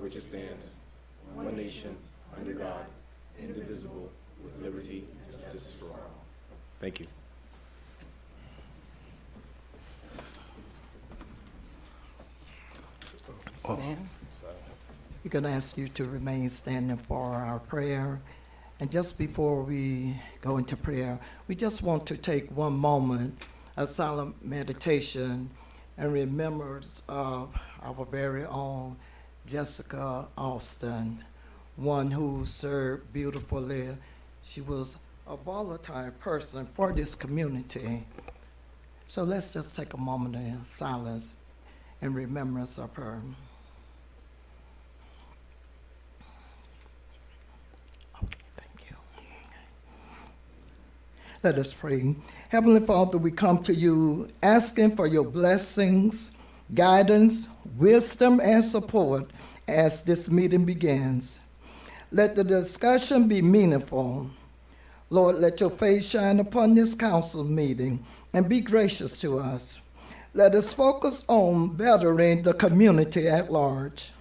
which stands, one nation, under God, indivisible, with liberty and justice for all. Thank you. Stand. We're going to ask you to remain standing for our prayer. And just before we go into prayer, we just want to take one moment, a silent meditation, and remembrance of our very own Jessica Austin, one who served beautifully. She was a volatile person for this community. So let's just take a moment in silence in remembrance of her. Thank you. Let us pray. Heavenly Father, we come to you asking for your blessings, guidance, wisdom, and support as this meeting begins. Let the discussion be meaningful. Lord, let your face shine upon this council meeting and be gracious to us. Let us focus on bettering the community at large.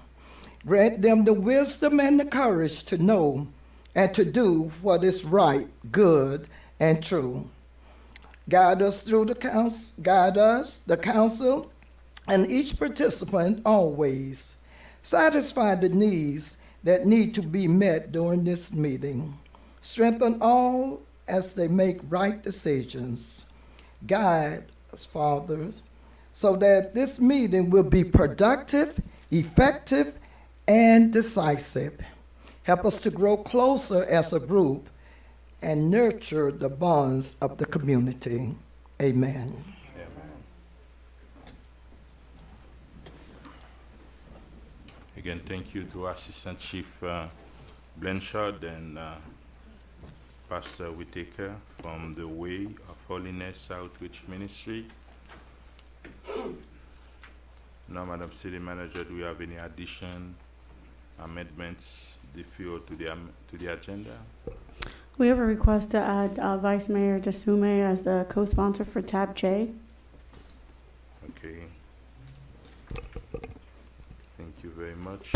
Grant them the wisdom and the courage to know and to do what is right, good, and true. Guide us through the council, the council, and each participant always. Satisfy the needs that need to be met during this meeting. Strengthen all as they make right decisions. Guide us, Father, so that this meeting will be productive, effective, and decisive. Help us to grow closer as a group and nurture the bonds of the community. Amen. Again, thank you to Assistant Chief Blanchard and Pastor Whitaker from the Way of Holiness Outreach Ministry. Now, Madam City Manager, do we have any addition, amendments, defer to the agenda? We have a request to add Vice Mayor Jasume as the co-sponsor for tab J. Okay. Thank you very much.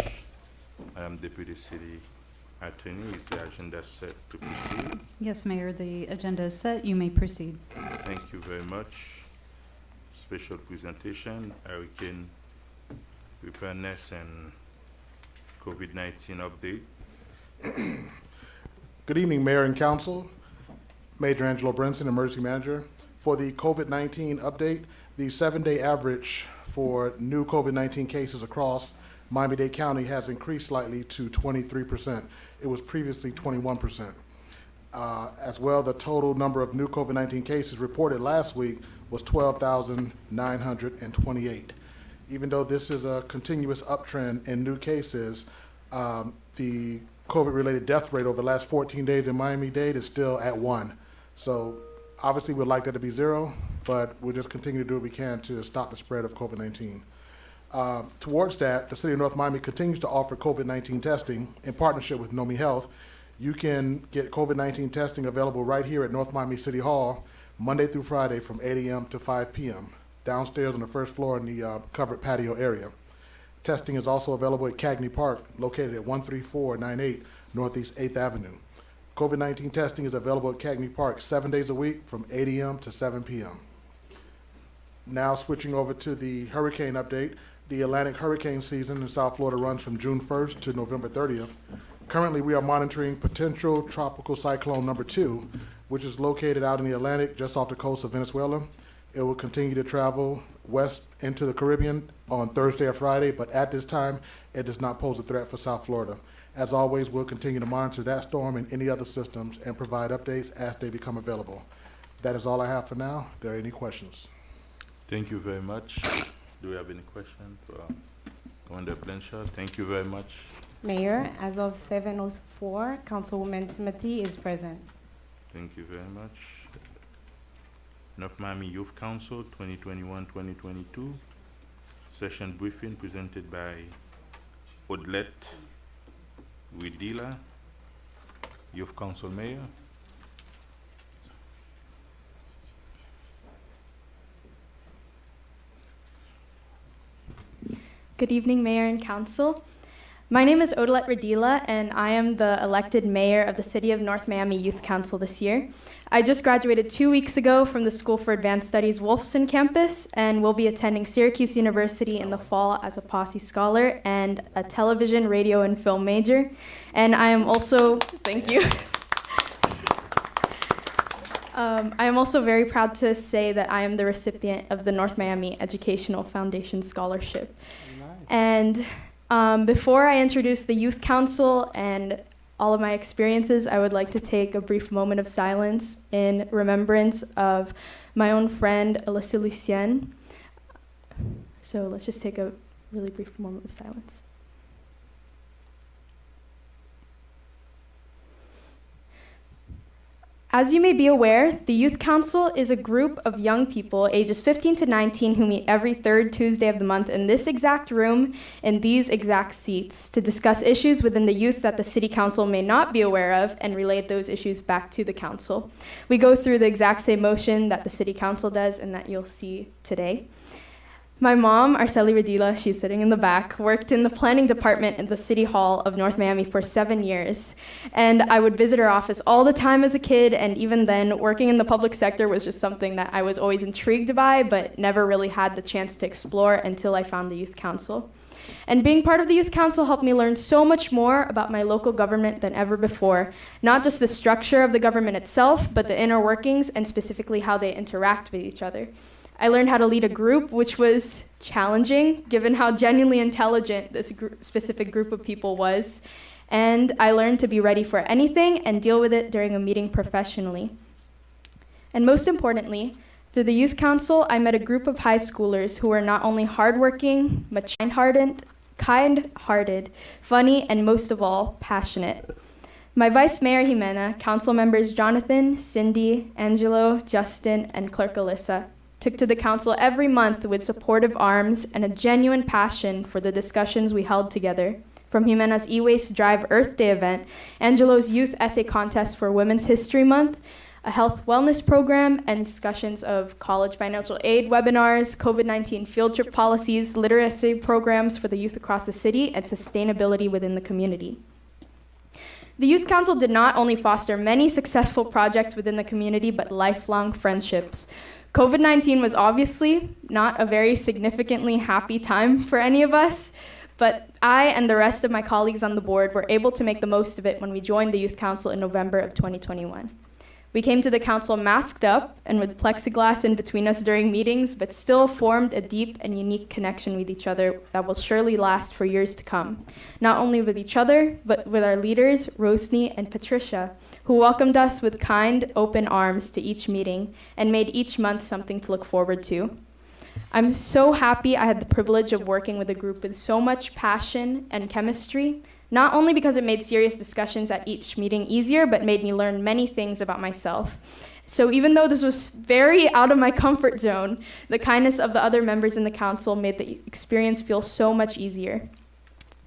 I am Deputy City Attorney. Is the agenda set to proceed? Yes, Mayor, the agenda is set. You may proceed. Thank you very much. Special presentation, Hurricane preparedness and COVID-19 update. Good evening, Mayor and Council. Major Angelo Brinson, Emergency Manager. For the COVID-19 update, the 7-day average for new COVID-19 cases across Miami-Dade County has increased slightly to 23%. It was previously 21%. As well, the total number of new COVID-19 cases reported last week was 12,928. Even though this is a continuous uptrend in new cases, the COVID-related death rate over the last 14 days in Miami-Dade is still at 1. So obviously we'd like that to be 0, but we'll just continue to do what we can to stop the spread of COVID-19. Towards that, the City of North Miami continues to offer COVID-19 testing in partnership with Nomi Health. You can get COVID-19 testing available right here at North Miami City Hall, Monday through Friday from 8 a.m. to 5 p.m., downstairs on the first floor in the covered patio area. Testing is also available at Cagney Park, located at 13498 Northeast 8th Avenue. COVID-19 testing is available at Cagney Park 7 days a week from 8 a.m. to 7 p.m. Now switching over to the hurricane update. The Atlantic hurricane season in South Florida runs from June 1st to November 30th. Currently, we are monitoring potential tropical cyclone number 2, which is located out in the Atlantic just off the coast of Venezuela. It will continue to travel west into the Caribbean on Thursday or Friday, but at this time, it does not pose a threat for South Florida. As always, we'll continue to monitor that storm and any other systems and provide updates as they become available. That is all I have for now. If there are any questions. Thank you very much. Do we have any questions for Commander Blanchard? Thank you very much. Mayor, as of 7:04, Councilwoman Timothy is present. Thank you very much. North Miami Youth Council 2021-2022 session briefing presented by Odlette Widila, Youth Council Mayor. Good evening, Mayor and Council. My name is Odalette Radila, and I am the elected mayor of the City of North Miami Youth Council this year. I just graduated 2 weeks ago from the School for Advanced Studies Wolfson campus and will be attending Syracuse University in the fall as a Posse Scholar and a television, radio, and film major. And I am also, thank you. I am also very proud to say that I am the recipient of the North Miami Educational Foundation Scholarship. And before I introduce the Youth Council and all of my experiences, I would like to take a brief moment of silence in remembrance of my own friend, Alyssa Lucien. So let's just take a really brief moment of silence. As you may be aware, the Youth Council is a group of young people ages 15 to 19 who meet every third Tuesday of the month in this exact room, in these exact seats, to discuss issues within the youth that the City Council may not be aware of and relate those issues back to the Council. We go through the exact same motion that the City Council does and that you'll see today. My mom, Arceli Radila, she's sitting in the back, worked in the planning department at the City Hall of North Miami for 7 years. And I would visit her office all the time as a kid, and even then, working in the public sector was just something that I was always intrigued by, but never really had the chance to explore until I found the Youth Council. And being part of the Youth Council helped me learn so much more about my local government than ever before. Not just the structure of the government itself, but the inner workings and specifically how they interact with each other. I learned how to lead a group, which was challenging, given how genuinely intelligent this specific group of people was. And I learned to be ready for anything and deal with it during a meeting professionally. And most importantly, through the Youth Council, I met a group of high schoolers who were not only hardworking, but kind-hearted, funny, and most of all, passionate. My Vice Mayor Jimena, council members Jonathan, Cindy, Angelo, Justin, and Clerk Alyssa took to the council every month with supportive arms and a genuine passion for the discussions we held together. From Jimena's E-Waste Drive Earth Day event, Angelo's youth essay contest for Women's History Month, a health wellness program, and discussions of college financial aid webinars, COVID-19 field trip policies, literacy programs for the youth across the city, and sustainability within the community. The Youth Council did not only foster many successful projects within the community, but lifelong friendships. COVID-19 was obviously not a very significantly happy time for any of us, but I and the rest of my colleagues on the board were able to make the most of it when we joined the Youth Council in November of 2021. We came to the council masked up and with plexiglass in between us during meetings, but still formed a deep and unique connection with each other that will surely last for years to come. Not only with each other, but with our leaders, Rosny and Patricia, who welcomed us with kind, open arms to each meeting and made each month something to look forward to. I'm so happy I had the privilege of working with a group with so much passion and chemistry, not only because it made serious discussions at each meeting easier, but made me learn many things about myself. So even though this was very out of my comfort zone, the kindness of the other members in the council made the experience feel so much easier.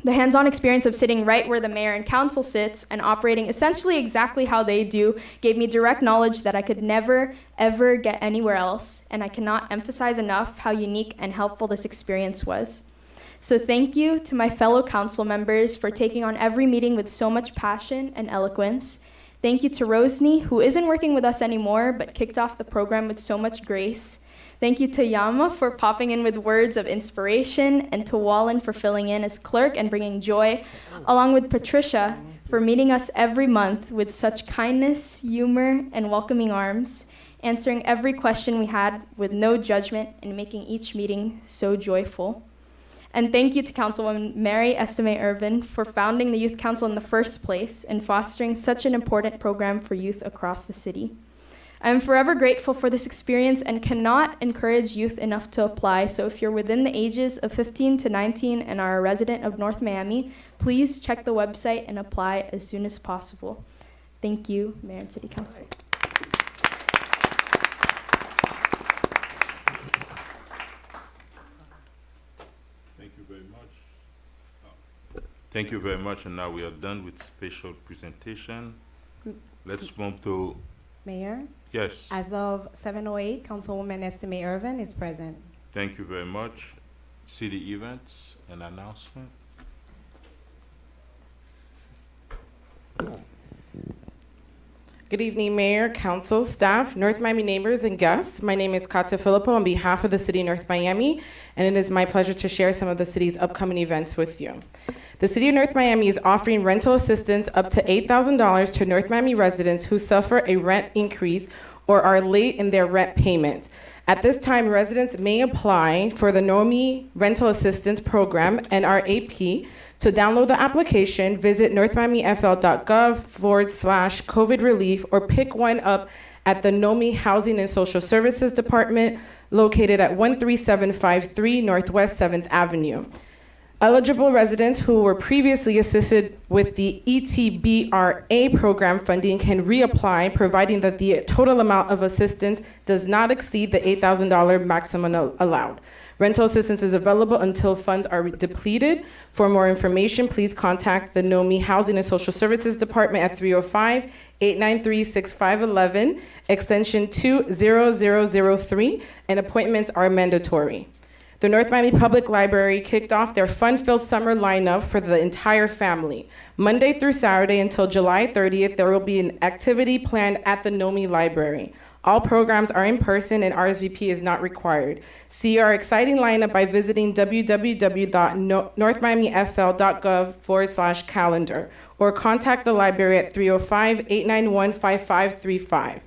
The hands-on experience of sitting right where the mayor and council sits and operating essentially exactly how they do gave me direct knowledge that I could never, ever get anywhere else, and I cannot emphasize enough how unique and helpful this experience was. So thank you to my fellow council members for taking on every meeting with so much passion and eloquence. Thank you to Rosny, who isn't working with us anymore, but kicked off the program with so much grace. Thank you to Yama for popping in with words of inspiration, and to Wallen for filling in as clerk and bringing joy, along with Patricia for meeting us every month with such kindness, humor, and welcoming arms, answering every question we had with no judgment and making each meeting so joyful. And thank you to Councilwoman Mary Estime Irvin for founding the Youth Council in the first place and fostering such an important program for youth across the city. I am forever grateful for this experience and cannot encourage youth enough to apply. So if you're within the ages of 15 to 19 and are a resident of North Miami, please check the website and apply as soon as possible. Thank you, Mayor and City Council. Thank you very much. Thank you very much, and now we are done with special presentation. Let's move to, Mayor, yes. as of 7:08, Councilwoman Estime Irvin is present. Thank you very much. City events and announcement. Good evening, Mayor, Council, staff, North Miami neighbors, and guests. My name is Katia Filippo on behalf of the City of North Miami, and it is my pleasure to share some of the city's upcoming events with you. The City of North Miami is offering rental assistance up to $8,000 to North Miami residents who suffer a rent increase or are late in their rent payment. At this time, residents may apply for the NOMI Rental Assistance Program, NRAP. To download the application, visit northmiamifl.gov/COVID relief or pick one up at the NOMI Housing and Social Services Department located at 13753 Northwest 7th Avenue. Eligible residents who were previously assisted with the ETBRA program funding can reapply, providing that the total amount of assistance does not exceed the $8,000 maximum allowed. Rental assistance is available until funds are depleted. For more information, please contact the NOMI Housing and Social Services Department at 305-893-6511, extension 20003, and appointments are mandatory. The North Miami Public Library kicked off their fun-filled summer lineup for the entire family. Monday through Saturday until July 30th, there will be an activity planned at the NOMI Library. All programs are in person and RSVP is not required. See our exciting lineup by visiting www.northmiamifl.gov/calendar or contact the library at 305-891-5535.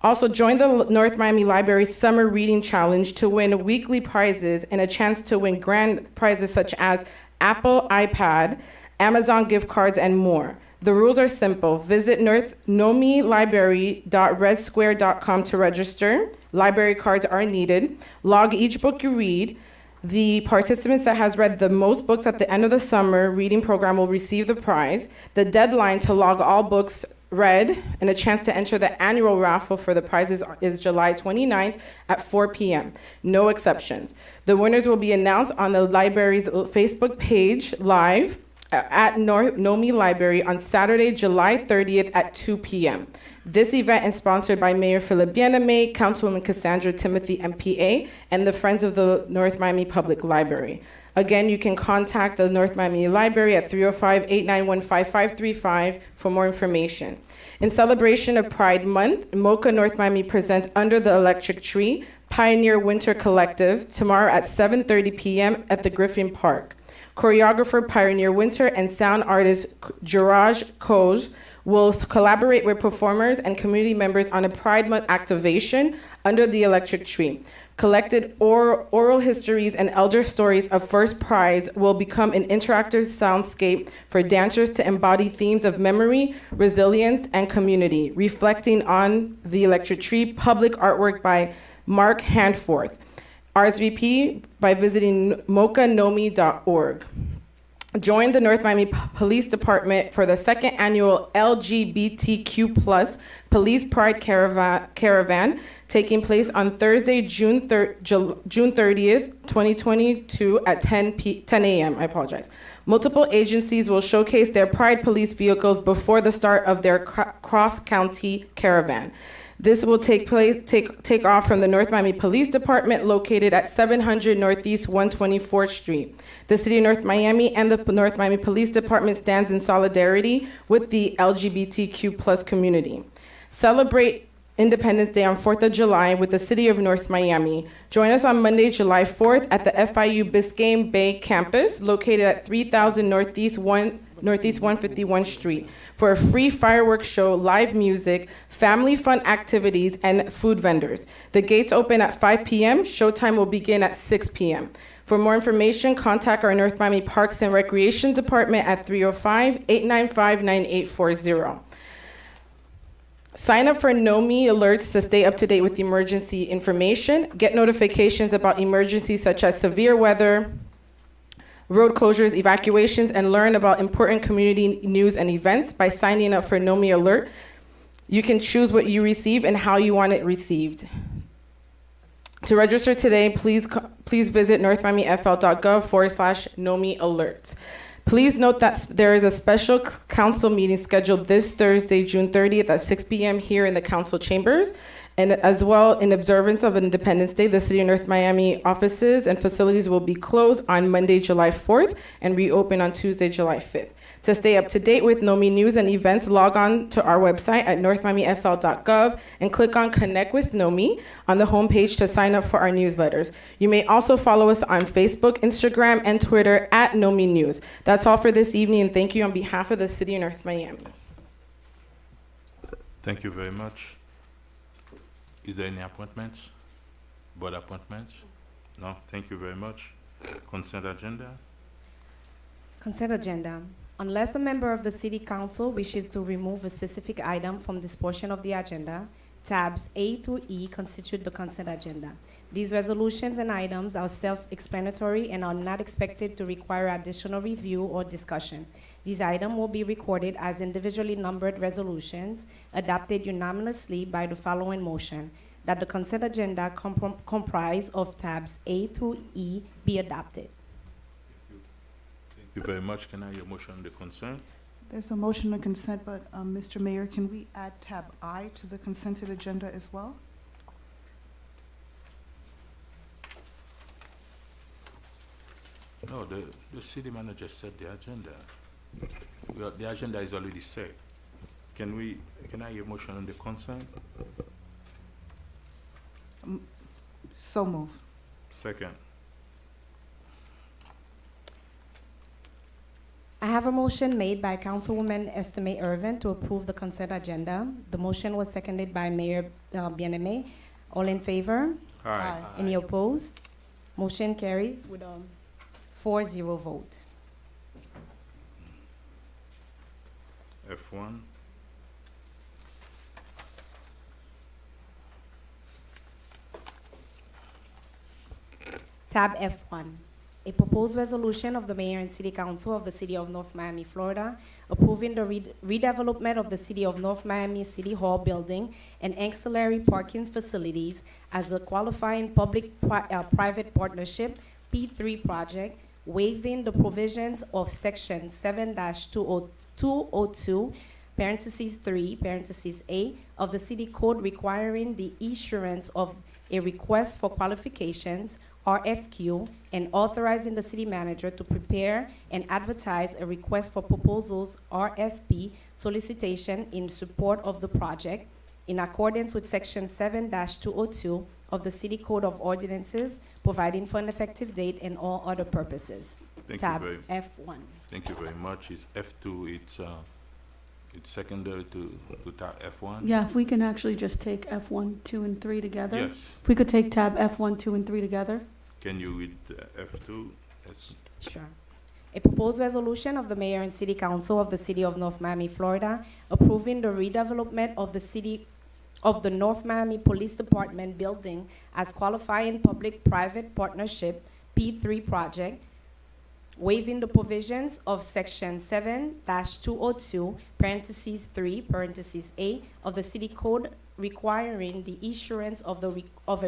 Also, join the North Miami Library Summer Reading Challenge to win weekly prizes and a chance to win grand prizes such as Apple iPad, Amazon gift cards, and more. The rules are simple. Visit nomilibrary.redsquare.com to register. Library cards are needed. Log each book you read. The participants that has read the most books at the end of the summer reading program will receive the prize. The deadline to log all books read and a chance to enter the annual raffle for the prizes is July 29th at 4 p.m. No exceptions. The winners will be announced on the library's Facebook page live at NOMI Library on Saturday, July 30th at 2 p.m. This event is sponsored by Mayor Philip Biename, Councilwoman Cassandra Timothy, MPA, and the Friends of the North Miami Public Library. Again, you can contact the North Miami Library at 305-891-5535 for more information. In celebration of Pride Month, MOCA North Miami presents Under the Electric Tree, Pioneer Winter Collective, tomorrow at 7:30 p.m. at the Griffin Park. Choreographer Pioneer Winter and sound artist Jiraj Koz will collaborate with performers and community members on a Pride Month activation under the electric tree. Collected oral histories and elder stories of First Prides will become an interactive soundscape for dancers to embody themes of memory, resilience, and community, reflecting on the electric tree. Public artwork by Mark Handforth. RSVP by visiting mocanomi.org. Join the North Miami Police Department for the second annual LGBTQ+ Police Pride Caravan taking place on Thursday, June 30th, 2022 at 10 a.m. I apologize. Multiple agencies will showcase their Pride police vehicles before the start of their cross-county caravan. This will take off from the North Miami Police Department located at 700 Northeast 124th Street. The City of North Miami and the North Miami Police Department stands in solidarity with the LGBTQ+ community. Celebrate Independence Day on 4th of July with the City of North Miami. Join us on Monday, July 4th at the FIU Biscayne Bay campus located at 3000 Northeast 151st Street for a free fireworks show, live music, family fun activities, and food vendors. The gates open at 5 p.m. Showtime will begin at 6 p.m. For more information, contact our North Miami Parks and Recreation Department at 305-895-9840. Sign up for NOMI alerts to stay up to date with emergency information. Get notifications about emergencies such as severe weather, road closures, evacuations, and learn about important community news and events by signing up for NOMI Alert. You can choose what you receive and how you want it received. To register today, please visit northmiamifl.gov/NOMI Alerts. Please note that there is a special council meeting scheduled this Thursday, June 30th at 6 p.m. here in the council chambers. And as well, in observance of Independence Day, the City of North Miami offices and facilities will be closed on Monday, July 4th and reopen on Tuesday, July 5th. To stay up to date with NOMI news and events, log on to our website at northmiamifl.gov and click on Connect with NOMI on the homepage to sign up for our newsletters. You may also follow us on Facebook, Instagram, and Twitter at NOMI News. That's all for this evening, and thank you on behalf of the City of North Miami. Thank you very much. Is there any appointments? Board appointments? No, thank you very much. Consent agenda? Consent agenda. Unless a member of the City Council wishes to remove a specific item from this portion of the agenda, tabs A through E constitute the consent agenda. These resolutions and items are self-explanatory and are not expected to require additional review or discussion. These items will be recorded as individually numbered resolutions adopted unanimously by the following motion: that the consent agenda comprise of tabs A through E be adopted. Thank you very much. Can I hear a motion on the consent? There's a motion to consent, but Mr. Mayor, can we add tab I to the consented agenda as well? No, the city manager set the agenda. Well, the agenda is already set. Can I hear a motion on the consent? So move. Second. I have a motion made by Councilwoman Estime Irvin to approve the consent agenda. The motion was seconded by Mayor Bien-Aimé. All in favor? Aye. Any opposed? Motion carries with a 4-0 vote. F1. Tab F1, a proposed resolution of the Mayor and City Council of the City of North Miami, Florida, approving the redevelopment of the City of North Miami City Hall building and ancillary parking facilities as a qualifying public-private partnership P3 project, waiving the provisions of Section 7-202, parentheses 3, parentheses A, of the City Code requiring the issuance of a request for qualifications, RFQ, and authorizing the city manager to prepare and advertise a request for proposals, RFP, solicitation in support of the project in accordance with Section 7-202 of the City Code of Ordinances, providing for an effective date and all other purposes. Thank Tab you F1. Thank you very much. It's F2. It's secondary to tab F1. Yeah, if we can actually just take F1, 2, and 3 together. Yes. If we could take tab F1, 2, and 3 together. Can you read F2? Yes. Sure. A proposed resolution of the Mayor and City Council of the City of North Miami, Florida, approving the redevelopment of the North Miami Police Department building as qualifying public-private partnership P3 project, waiving the provisions of Section 7-202, parentheses 3, parentheses A, of the City Code requiring the issuance of a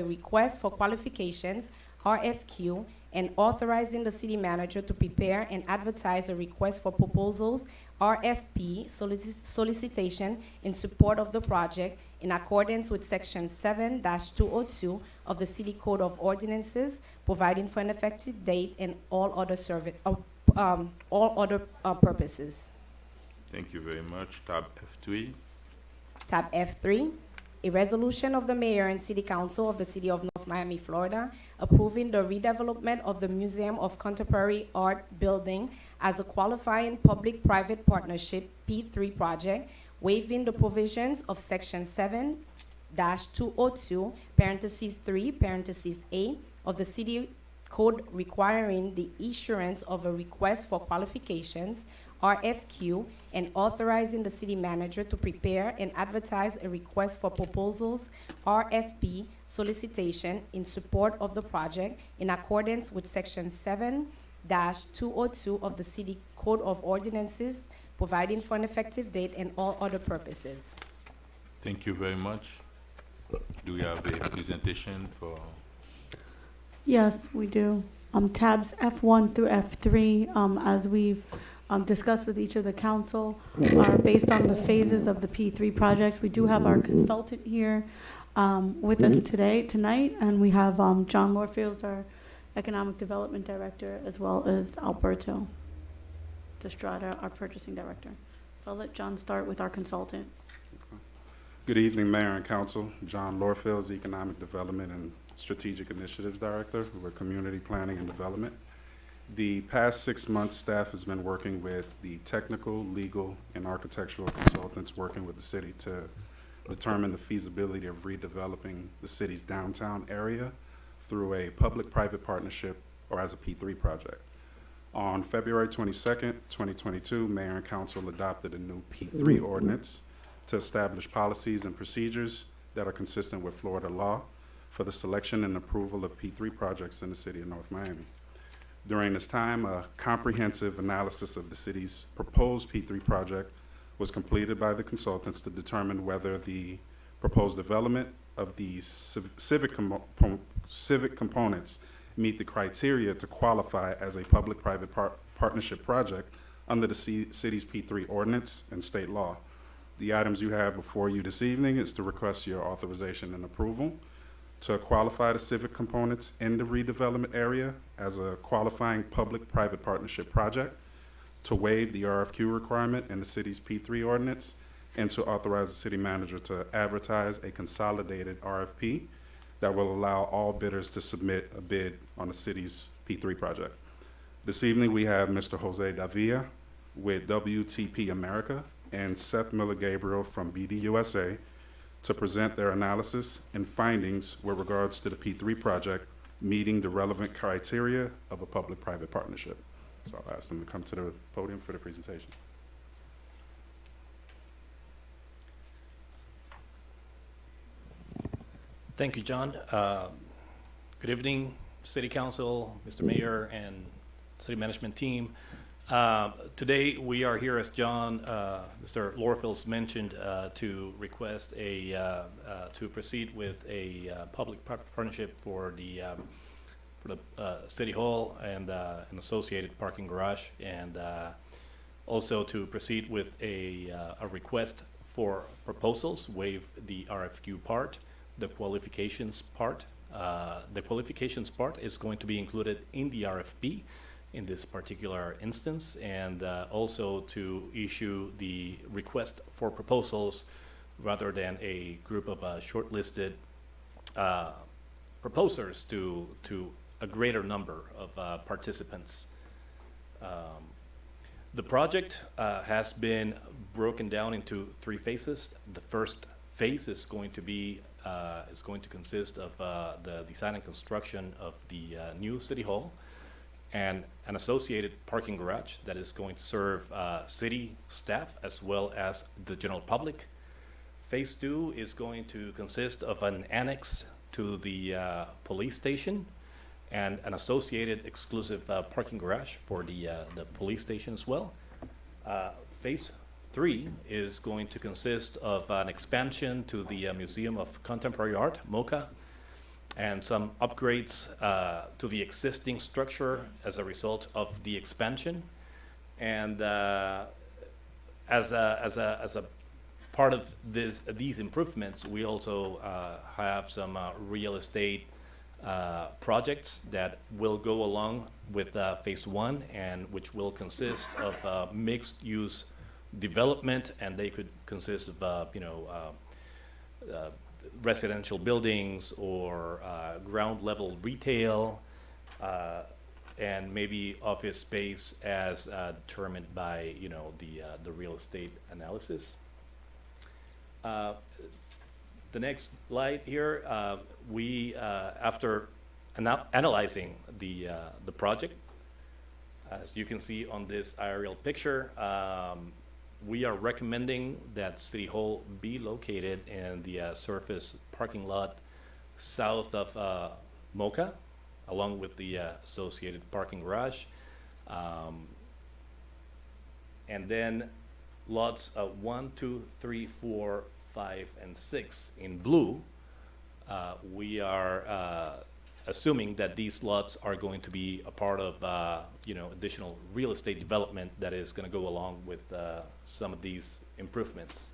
request for qualifications, RFQ, and authorizing the city manager to prepare and advertise a request for proposals, RFP, solicitation in support of the project in accordance with Section 7-202 of the City Code of Ordinances, providing for an effective date and all other purposes. Thank you very much. Tab F3. Tab F3, a resolution of the Mayor and City Council of the City of North Miami, Florida, approving the redevelopment of the Museum of Contemporary Art building as a qualifying public-private partnership P3 project, waiving the provisions of Section 7-202, parentheses 3, parentheses A, of the City Code requiring the issuance of a request for qualifications, RFQ, and authorizing the city manager to prepare and advertise a request for proposals, RFP, solicitation in support of the project in accordance with Section 7-202 of the City Code of Ordinances, providing for an effective date and all other purposes. Thank you very much. Do we have a presentation for? Yes, we do. Tabs F1 through F3, as we've discussed with each of the council, are based on the phases of the P3 projects. We do have our consultant here with us tonight, and we have John Morefields, our Economic Development Director, as well as Alberto Estrada, our purchasing director. So I'll let John start with our consultant. Good evening, Mayor and Council. John Lorfield, Economic Development and Strategic Initiatives Director with Community Planning and Development. The past 6 months, staff has been working with the technical, legal, and architectural consultants working with the city to determine the feasibility of redeveloping the city's downtown area through a public-private partnership or as a P3 project. On February 22nd, 2022, Mayor and Council adopted a new P3 ordinance to establish policies and procedures that are consistent with Florida law for the selection and approval of P3 projects in the city of North Miami. During this time, a comprehensive analysis of the city's proposed P3 project was completed by the consultants to determine whether the proposed development of the civic components meet the criteria to qualify as a public-private partnership project under the city's P3 ordinance and state law. The items you have before you this evening is to request your authorization and approval to qualify the civic components in the redevelopment area as a qualifying public-private partnership project, to waive the RFQ requirement in the city's P3 ordinance, and to authorize the city manager to advertise a consolidated RFP that will allow all bidders to submit a bid on the city's P3 project. This evening, we have Mr. Jose Davia with WTP America and Seth Miller Gabriel from BDUSA to present their analysis and findings with regards to the P3 project meeting the relevant criteria of a public-private partnership. So I'll ask them to come to the podium for the presentation. Thank you, John. Good evening, City Council, Mr. Mayor, and City Management Team. Today, we are here, as John, Mr. Lorfield's mentioned, to request to proceed with a public partnership for the City Hall and an associated parking garage, and also to proceed with a request for proposals, waive the RFQ part, the qualifications part. The qualifications part is going to be included in the RFP in this particular instance, and also to issue the request for proposals rather than a group of shortlisted proposers to a greater number of participants. The project has been broken down into 3 phases. The first phase is going to consist of the design and construction of the new City Hall and an associated parking garage that is going to serve city staff as well as the general public. Phase 2 is going to consist of an annex to the police station and an associated exclusive parking garage for the police station as well. Phase 3 is going to consist of an expansion to the Museum of Contemporary Art, MoCA, and some upgrades to the existing structure as a result of the expansion. And as a part of these improvements, we also have some real estate projects that will go along with phase 1, and which will consist of mixed-use development, and they could consist of residential buildings or ground level retail, and maybe office space as determined by the real estate analysis. The next slide here, we after analyzing the project, as you can see on this aerial picture, we are recommending that City Hall be located in the surface parking lot south of MoCA, along with the associated parking garage. And then lots 1, 2, 3, 4, 5, and 6 in blue, we are assuming that these lots are going to be a part of additional real estate development that is going to go along with some of these improvements.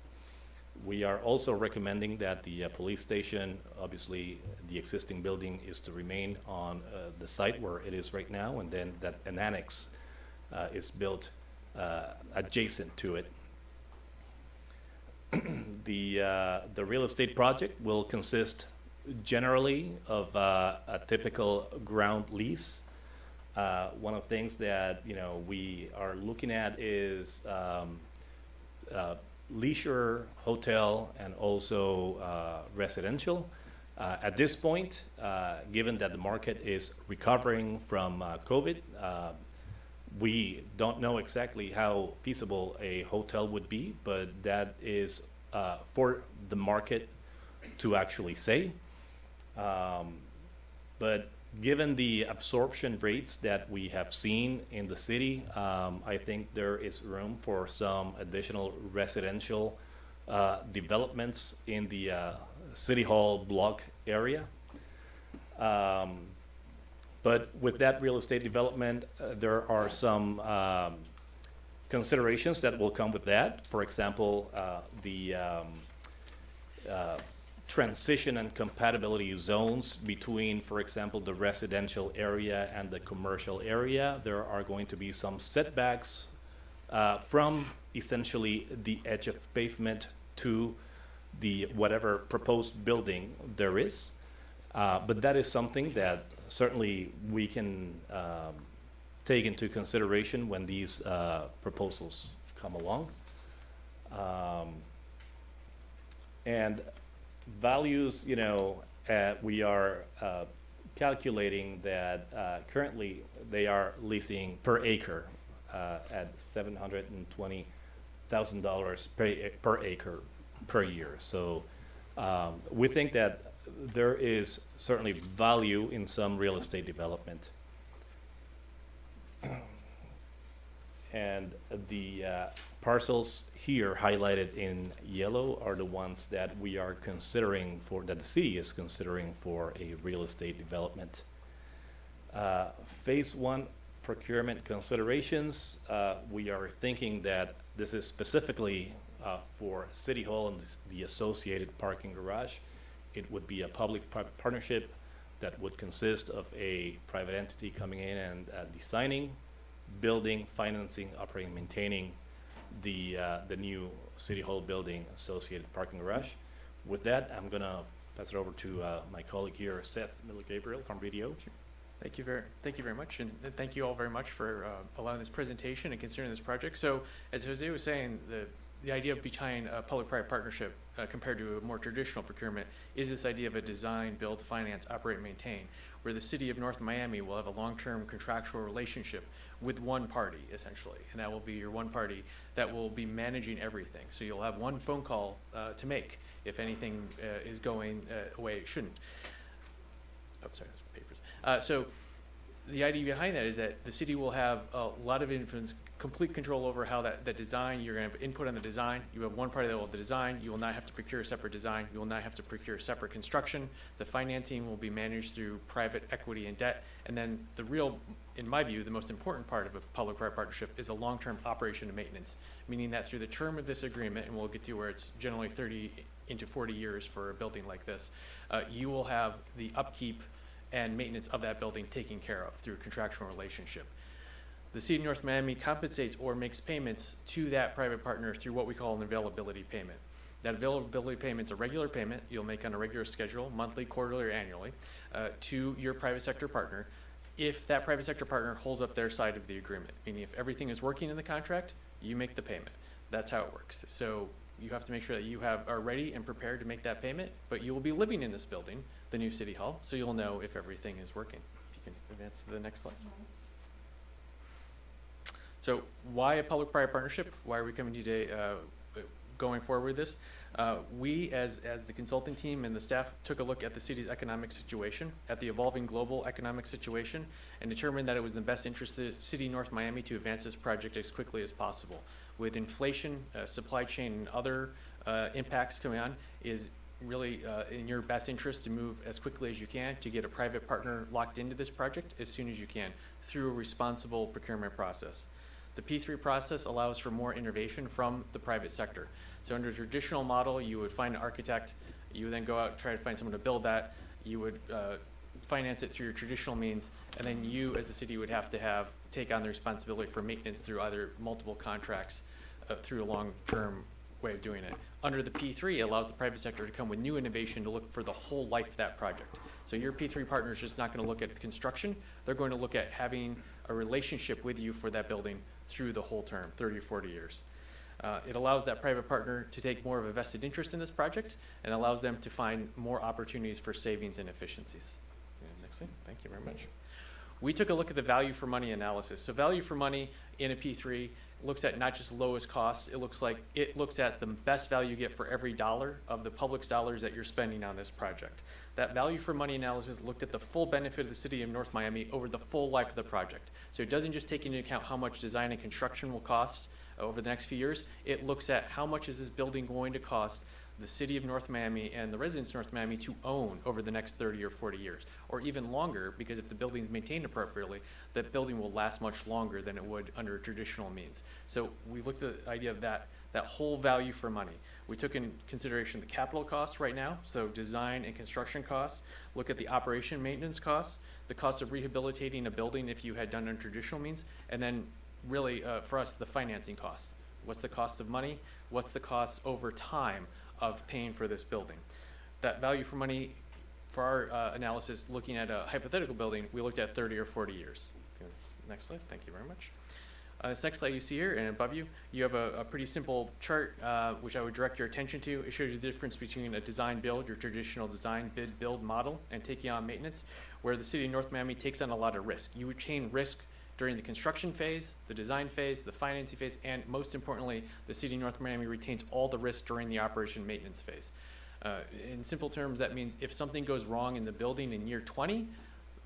We are also recommending that the police station, obviously the existing building is to remain on the site where it is right now, and then that an annex is built adjacent to it. The real estate project will consist generally of a typical ground lease. One of the things that we are looking at is leisure, hotel, and also residential. At this point, given that the market is recovering from COVID, we don't know exactly how feasible a hotel would be, but that is for the market to actually say. But given the absorption rates that we have seen in the city, I think there is room for some additional residential developments in the City Hall block area. But with that real estate development, there are some considerations that will come with that. For example, the transition and compatibility zones between, for example, the residential area and the commercial area. There are going to be some setbacks from essentially the edge of pavement to the whatever proposed building there is. But that is something that certainly we can take into consideration when these proposals come along. And values, we are calculating that currently they are leasing per acre at $720,000 per acre per year. So we think that there is certainly value in some real estate development. And the parcels here highlighted in yellow are the ones that we are considering that the city is considering for a real estate development. Phase 1 procurement considerations, we are thinking that this is specifically for City Hall and the associated parking garage. It would be a public-private partnership that would consist of a private entity coming in and designing, building, financing, operating, maintaining the new City Hall building associated parking garage. With that, I'm going to pass it over to my colleague here, Seth Miller-Gabriel from BDO. Thank you very much, and thank you all very much for allowing this presentation and considering this project. So, as Jose was saying, the idea behind a public-private partnership compared to a more traditional procurement is this idea of a design, build, finance, operate, maintain, where the city of North Miami will have a long-term contractual relationship with one party, essentially, and that will be your one party that will be managing everything. So you'll have one phone call to make if anything is going a way it shouldn't. Oh, sorry, those papers. So the idea behind that is that the city will have a lot of influence, complete control over how that design, you're going to have input on the design. You have one party that will have the design. You will not have to procure a separate design. You will not have to procure separate construction. The financing will be managed through private equity and debt. And then the real, in my view, the most important part of a public-private partnership is a long-term operation and maintenance, meaning that through the term of this agreement, and we'll get to where it's generally 30 into 40 years for a building like this, you will have the upkeep and maintenance of that building taken care of through a contractual relationship. The City of North Miami compensates or makes payments to that private partner through what we call an availability payment. That availability payment is a regular payment you'll make on a regular schedule, monthly, quarterly, or annually, to your private sector partner if that private sector partner holds up their side of the agreement. Meaning if everything is working in the contract, you make the payment. That's how it works. So you have to make sure that you are ready and prepared to make that payment, but you will be living in this building, the new City Hall, so you'll know if everything is working. If you can advance to the next slide. So why a public-private partnership? Why are we coming today going forward with this? We, as the consulting team and the staff, took a look at the city's economic situation, at the evolving global economic situation, and determined that it was in the best interest of the city of North Miami to advance this project as quickly as possible. With inflation, supply chain, and other impacts coming on, is really in your best interest to move as quickly as you can to get a private partner locked into this project as soon as you can through a responsible procurement process. The P3 process allows for more innovation from the private sector. So under a traditional model, you would find an architect, you would then go out and try to find someone to build that, you would finance it through your traditional means, and then you, as the city, would have to take on the responsibility for maintenance through either multiple contracts, through a long-term way of doing it. Under the P3, it allows the private sector to come with new innovation to look for the whole life of that project. So your P3 partner is just not going to look at the construction. They're going to look at having a relationship with you for that building through the whole term, 30 or 40 years. It allows that private partner to take more of a vested interest in this project and allows them to find more opportunities for savings and efficiencies. Next thing, thank you very much. We took a look at the value for money analysis. So value for money in a P3 looks at not just lowest cost, it looks at the best value you get for every dollar of the public's dollars that you're spending on this project. That value for money analysis looked at the full benefit of the city of North Miami over the full life of the project. So it doesn't just take into account how much design and construction will cost over the next few years. It looks at how much is this building going to cost the city of North Miami and the residents of North Miami to own over the next 30 or 40 years, or even longer, because if the building is maintained appropriately, that building will last much longer than it would under traditional means. So we looked at the idea of that whole value for money. We took in consideration the capital costs right now, so design and construction costs, look at the operation maintenance costs, the cost of rehabilitating a building if you had done it in traditional means, and then really for us, the financing costs. What's the cost of money? What's the cost over time of paying for this building? That value for money, for our analysis, looking at a hypothetical building, we looked at 30 or 40 years. Okay, next slide, thank you very much. This next slide you see here and above you, you have a pretty simple chart which I would direct your attention to. It shows you the difference between a design build, your traditional design bid build model, and taking on maintenance, where the city of North Miami takes on a lot of risk. You retain risk during the construction phase, the design phase, the financing phase, and most importantly, the city of North Miami retains all the risk during the operation maintenance phase. In simple terms, that means if something goes wrong in the building in year 20,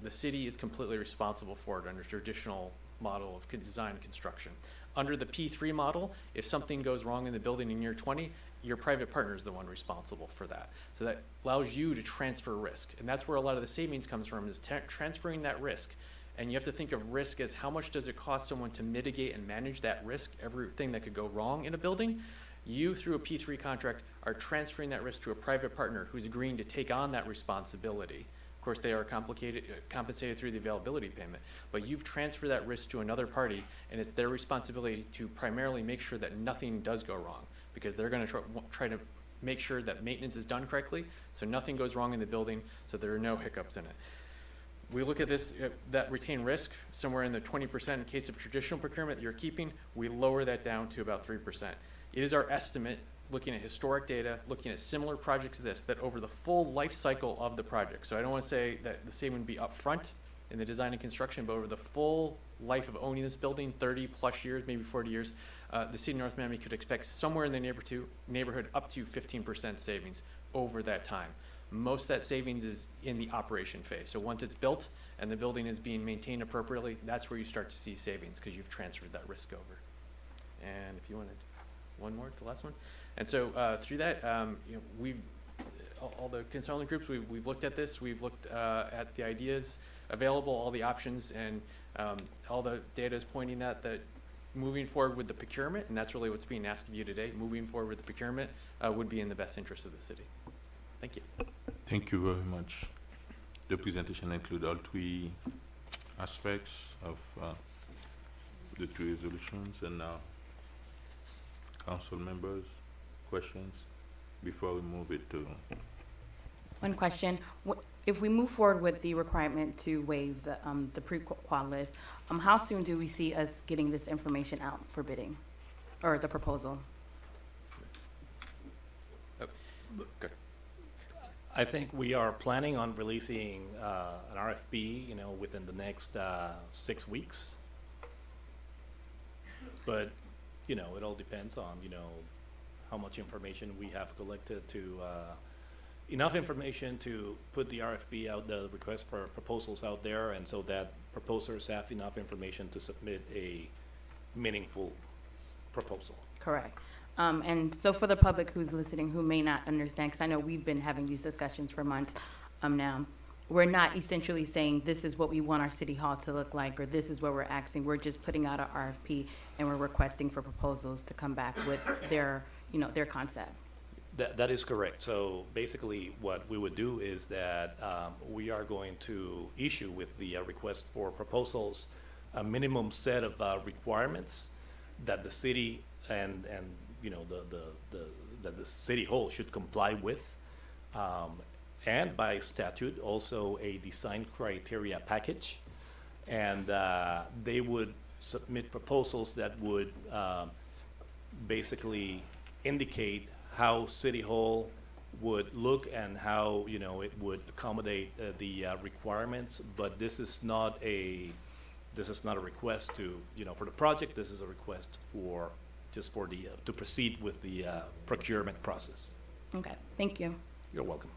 the city is completely responsible for it under traditional model of design and construction. Under the P3 model, if something goes wrong in the building in year 20, your private partner is the one responsible for that. So that allows you to transfer risk. And that's where a lot of the savings comes from, is transferring that risk. And you have to think of risk as how much does it cost someone to mitigate and manage that risk, everything that could go wrong in a building. You, through a P3 contract, are transferring that risk to a private partner who's agreeing to take on that responsibility. Of course, they are compensated through the availability payment, but you've transferred that risk to another party, and it's their responsibility to primarily make sure that nothing does go wrong, because they're going to try to make sure that maintenance is done correctly, so nothing goes wrong in the building, so there are no hiccups in it. We look at this, that retained risk, somewhere in the 20% in case of traditional procurement that you're keeping, we lower that down to about 3%. It is our estimate, looking at historic data, looking at similar projects to this, that over the full life cycle of the project, so I don't want to say that the saving would be upfront in the design and construction, but over the full life of owning this building, 30 plus years, maybe 40 years, the city of North Miami could expect somewhere in the neighborhood up to 15% savings over that time. Most of that savings is in the operation phase. So once it's built and the building is being maintained appropriately, that's where you start to see savings, because you've transferred that risk over. And if you wanted one more, the last one. And so through that, we've all the consulting groups, we've looked at this. We've looked at the ideas available, all the options, and all the data is pointing at that moving forward with the procurement, and that's really what's being asked of you today. Moving forward with the procurement would be in the best interest of the city. Thank you. Thank you very much. The presentation includes all three aspects of the three resolutions, and now council members, questions before we move it to. One question: if we move forward with the requirement to waive the pre-qual list, how soon do we see us getting this information out for bidding, or the proposal? Oh, good. I think we are planning on releasing an RFP, within the next 6 weeks. But, it all depends on, how much information we have collected to, enough information to put the RFP out, the request for proposals out there, and so that proposers have enough information to submit a meaningful proposal. Correct. And so for the public who's listening who may not understand, because I know we've been having these discussions for months now, we're not essentially saying this is what we want our city hall to look like, or this is what we're asking. We're just putting out an RFP and we're requesting for proposals to come back with their, their concept. That is correct. So basically, what we would do is that we are going to issue with the request for proposals a minimum set of requirements that the city and you know that the city hall should comply with, and by statute also a design criteria package, and they would submit proposals that would basically indicate how City Hall would look and how, you know, it would accommodate the requirements. But this is not a request to, you know, for the project. This is a request for just for the to proceed with the procurement process. Okay, thank you. You're welcome.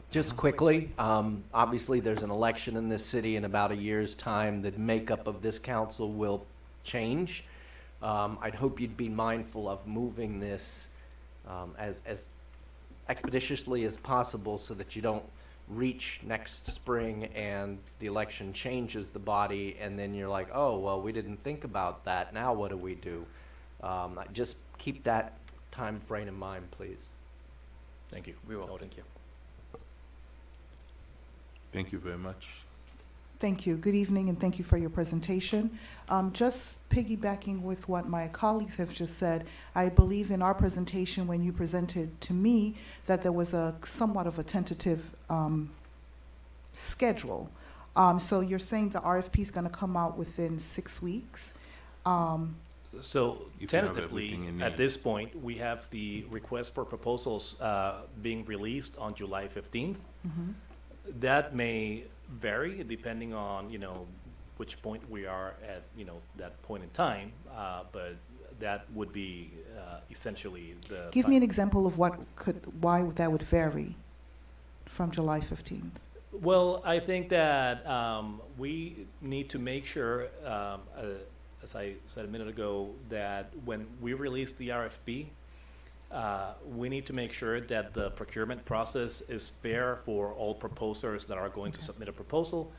Just quickly, obviously, there's an election in this city in about a year's time. The makeup of this council will change. I'd hope you'd be mindful of moving this as expeditiously as possible so that you don't reach next spring and the election changes the body and then you're like, oh, well, we didn't think about that. Now what do we do? Just keep that time frame in mind, please. Thank you. We will. Thank you. Thank you very much. Thank you. Good evening, and thank you for your presentation. Just piggybacking with what my colleagues have just said, I believe in our presentation when you presented to me that there was a somewhat of a tentative schedule. So you're saying the RFP is going to come out within 6 weeks? So If you have tentatively, everything in at hand. this point, we have the request for proposals being released on July 15th. Mhm. That may vary depending on, you know, which point we are at, you know, that point in time, but that would be essentially the. Give me an example of why that would vary from July 15th. Well, I think that we need to make sure, as I said a minute ago, that when we release the RFP, we need to make sure that the procurement process is fair for all proposers that are going to submit a proposal,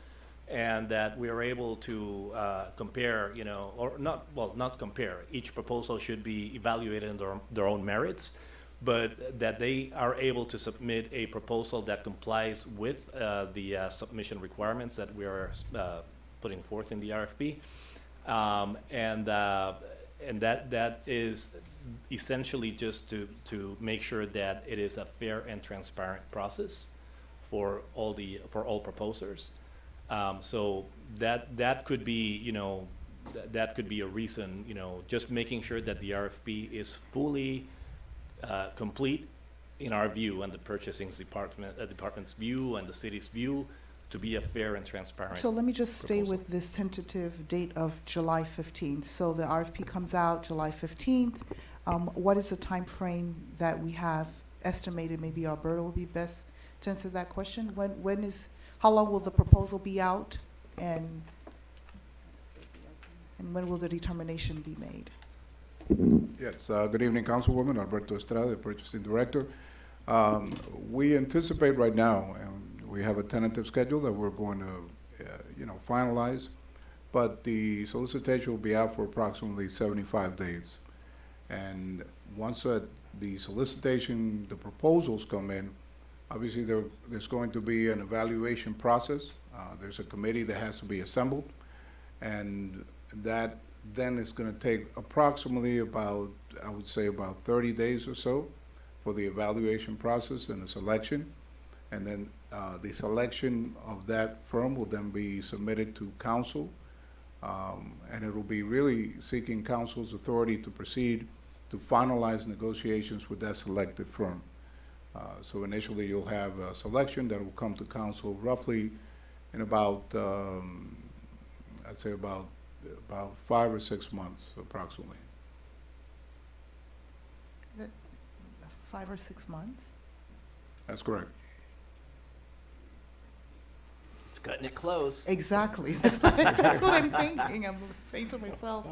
and that we are able to compare, you know, or not compare. Each proposal should be evaluated in their own merits, but that they are able to submit a proposal that complies with the submission requirements that we are putting forth in the RFP, and that is essentially just to make sure that it is a fair and transparent process for all proposers. So that could be, you know, that could be a reason, you know, just making sure that the RFP is fully complete in our view and the purchasing department's view and the city's view to be a fair and transparent. So let me just stay proposal. with this tentative date of July 15th. So the RFP comes out July 15th. What is the time frame that we have estimated? Maybe Alberto will be best to answer that question. How long will the proposal be out, and when will the determination be made? Yes, good evening, Councilwoman. Alberto Estrada, the Purchasing Director. We anticipate right now, and we have a tentative schedule that we're going to, finalize, but the solicitation will be out for approximately 75 days. And once the solicitation, the proposals come in, obviously there's going to be an evaluation process. There's a committee that has to be assembled, and that then is going to take approximately about 30 days or so for the evaluation process and the selection. And then the selection of that firm will then be submitted to council, and it will be really seeking council's authority to proceed to finalize negotiations with that selected firm. So initially you'll have a selection that will come to council roughly in about, I'd say about 5 or 6 months approximately. 5 or 6 months? That's correct. It's cutting it close. Exactly. That's what I'm thinking. I'm saying to myself,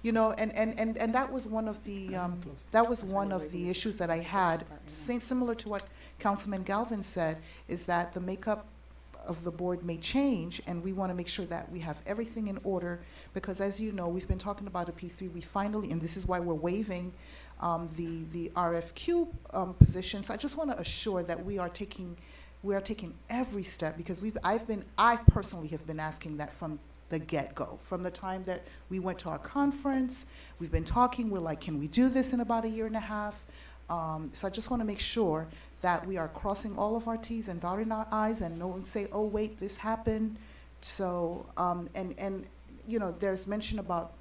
you know, and that was one of the issues that I had, similar to what Councilman Galvin said, is that the makeup of the board may change, and we want to make sure that we have everything in order, because as you know, we've been talking about a P3. We finally, and this is why we're waiving the RFQ positions. I just want to assure that we are taking every step, because I personally have been asking that from the get-go, from the time that we went to our conference. We've been talking. We're like, can we do this in about a year and a half? So I just want to make sure that we are crossing all of our T's and dotting our I's, and no one say, oh, wait, this happened. So, and you know, there's mention about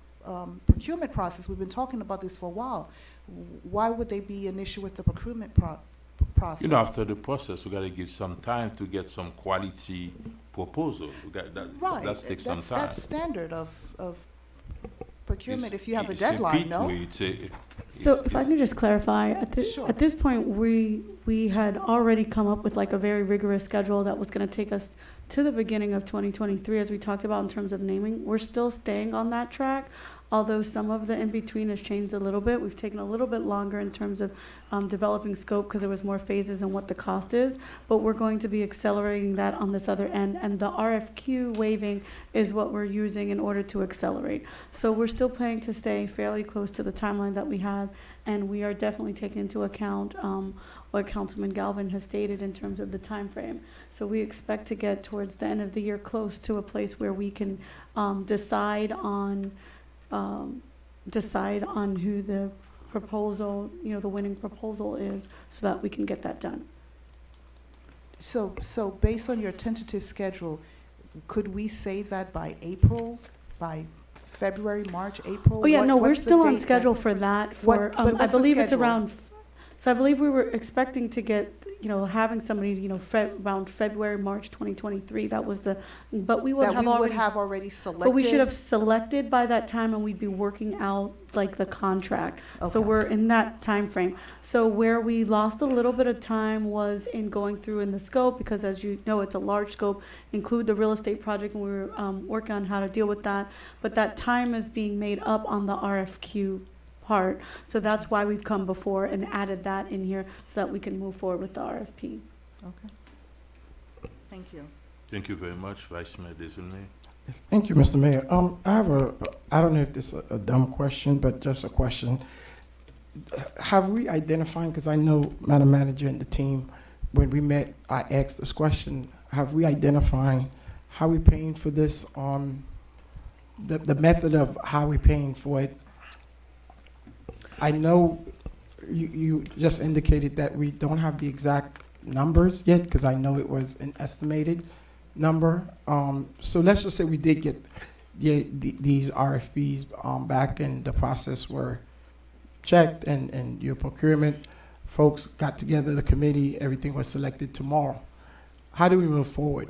procurement process. We've been talking about this for a while. Why would there be an issue with the procurement process? You know, after the process, we got to give some time to get some quality proposals. We got that. Right. That takes some time. That's standard of procurement. If you have a It's deadline, no? So if I can just clarify, at this point, we had already come up with like a very rigorous schedule that was going to take us to the beginning of 2023, as we talked about in terms of naming. We're still staying on that track, although some of the in-between has changed a little bit. We've taken a little bit longer in terms of developing scope because there was more phases and what the cost is, but we're going to be accelerating that on this other end, and the RFQ waiving is what we're using in order to accelerate. So we're still planning to stay fairly close to the timeline that we had, and we are definitely taking into account what Councilman Galvin has stated in terms of the time frame. So we expect to get towards the end of the year close to a place where we can decide on who the proposal, you know, the winning proposal is, so that we can get that done. So based on your tentative schedule, could we say that by April, by February, March, April? Oh, yeah, no, we're what's the still on date schedule that- for that. What- but I what's the believe it's schedule? around, so I believe we were expecting to get, you know, having somebody, you know, around February, March 2023. That was but we would That have we would already. have already selected? But we should have selected by that time, and we'd be working out like the contract. So Okay. we're in that time frame. So where we lost a little bit of time was in going through in the scope, because as you know, it's a large scope, include the real estate project, and we were working on how to deal with that. But that time is being made up on the RFQ part. So that's why we've come before and added that in here so that we can move forward with the RFP. Okay. Thank you. Thank you very much, Vice Mayor Desaulniers. Thank you, Mr. Mayor. I don't know if this is a dumb question, but just a question. Have we identified, because I know Madam Manager and the team, when we met, I asked this question, have we identified how we paying for this, the method of how we paying for it? I know you just indicated that we don't have the exact numbers yet, because I know it was an estimated number. So let's just say we did get these RFPs back, and the process were checked, and your procurement folks got together, the committee, everything was selected tomorrow. How do we move forward?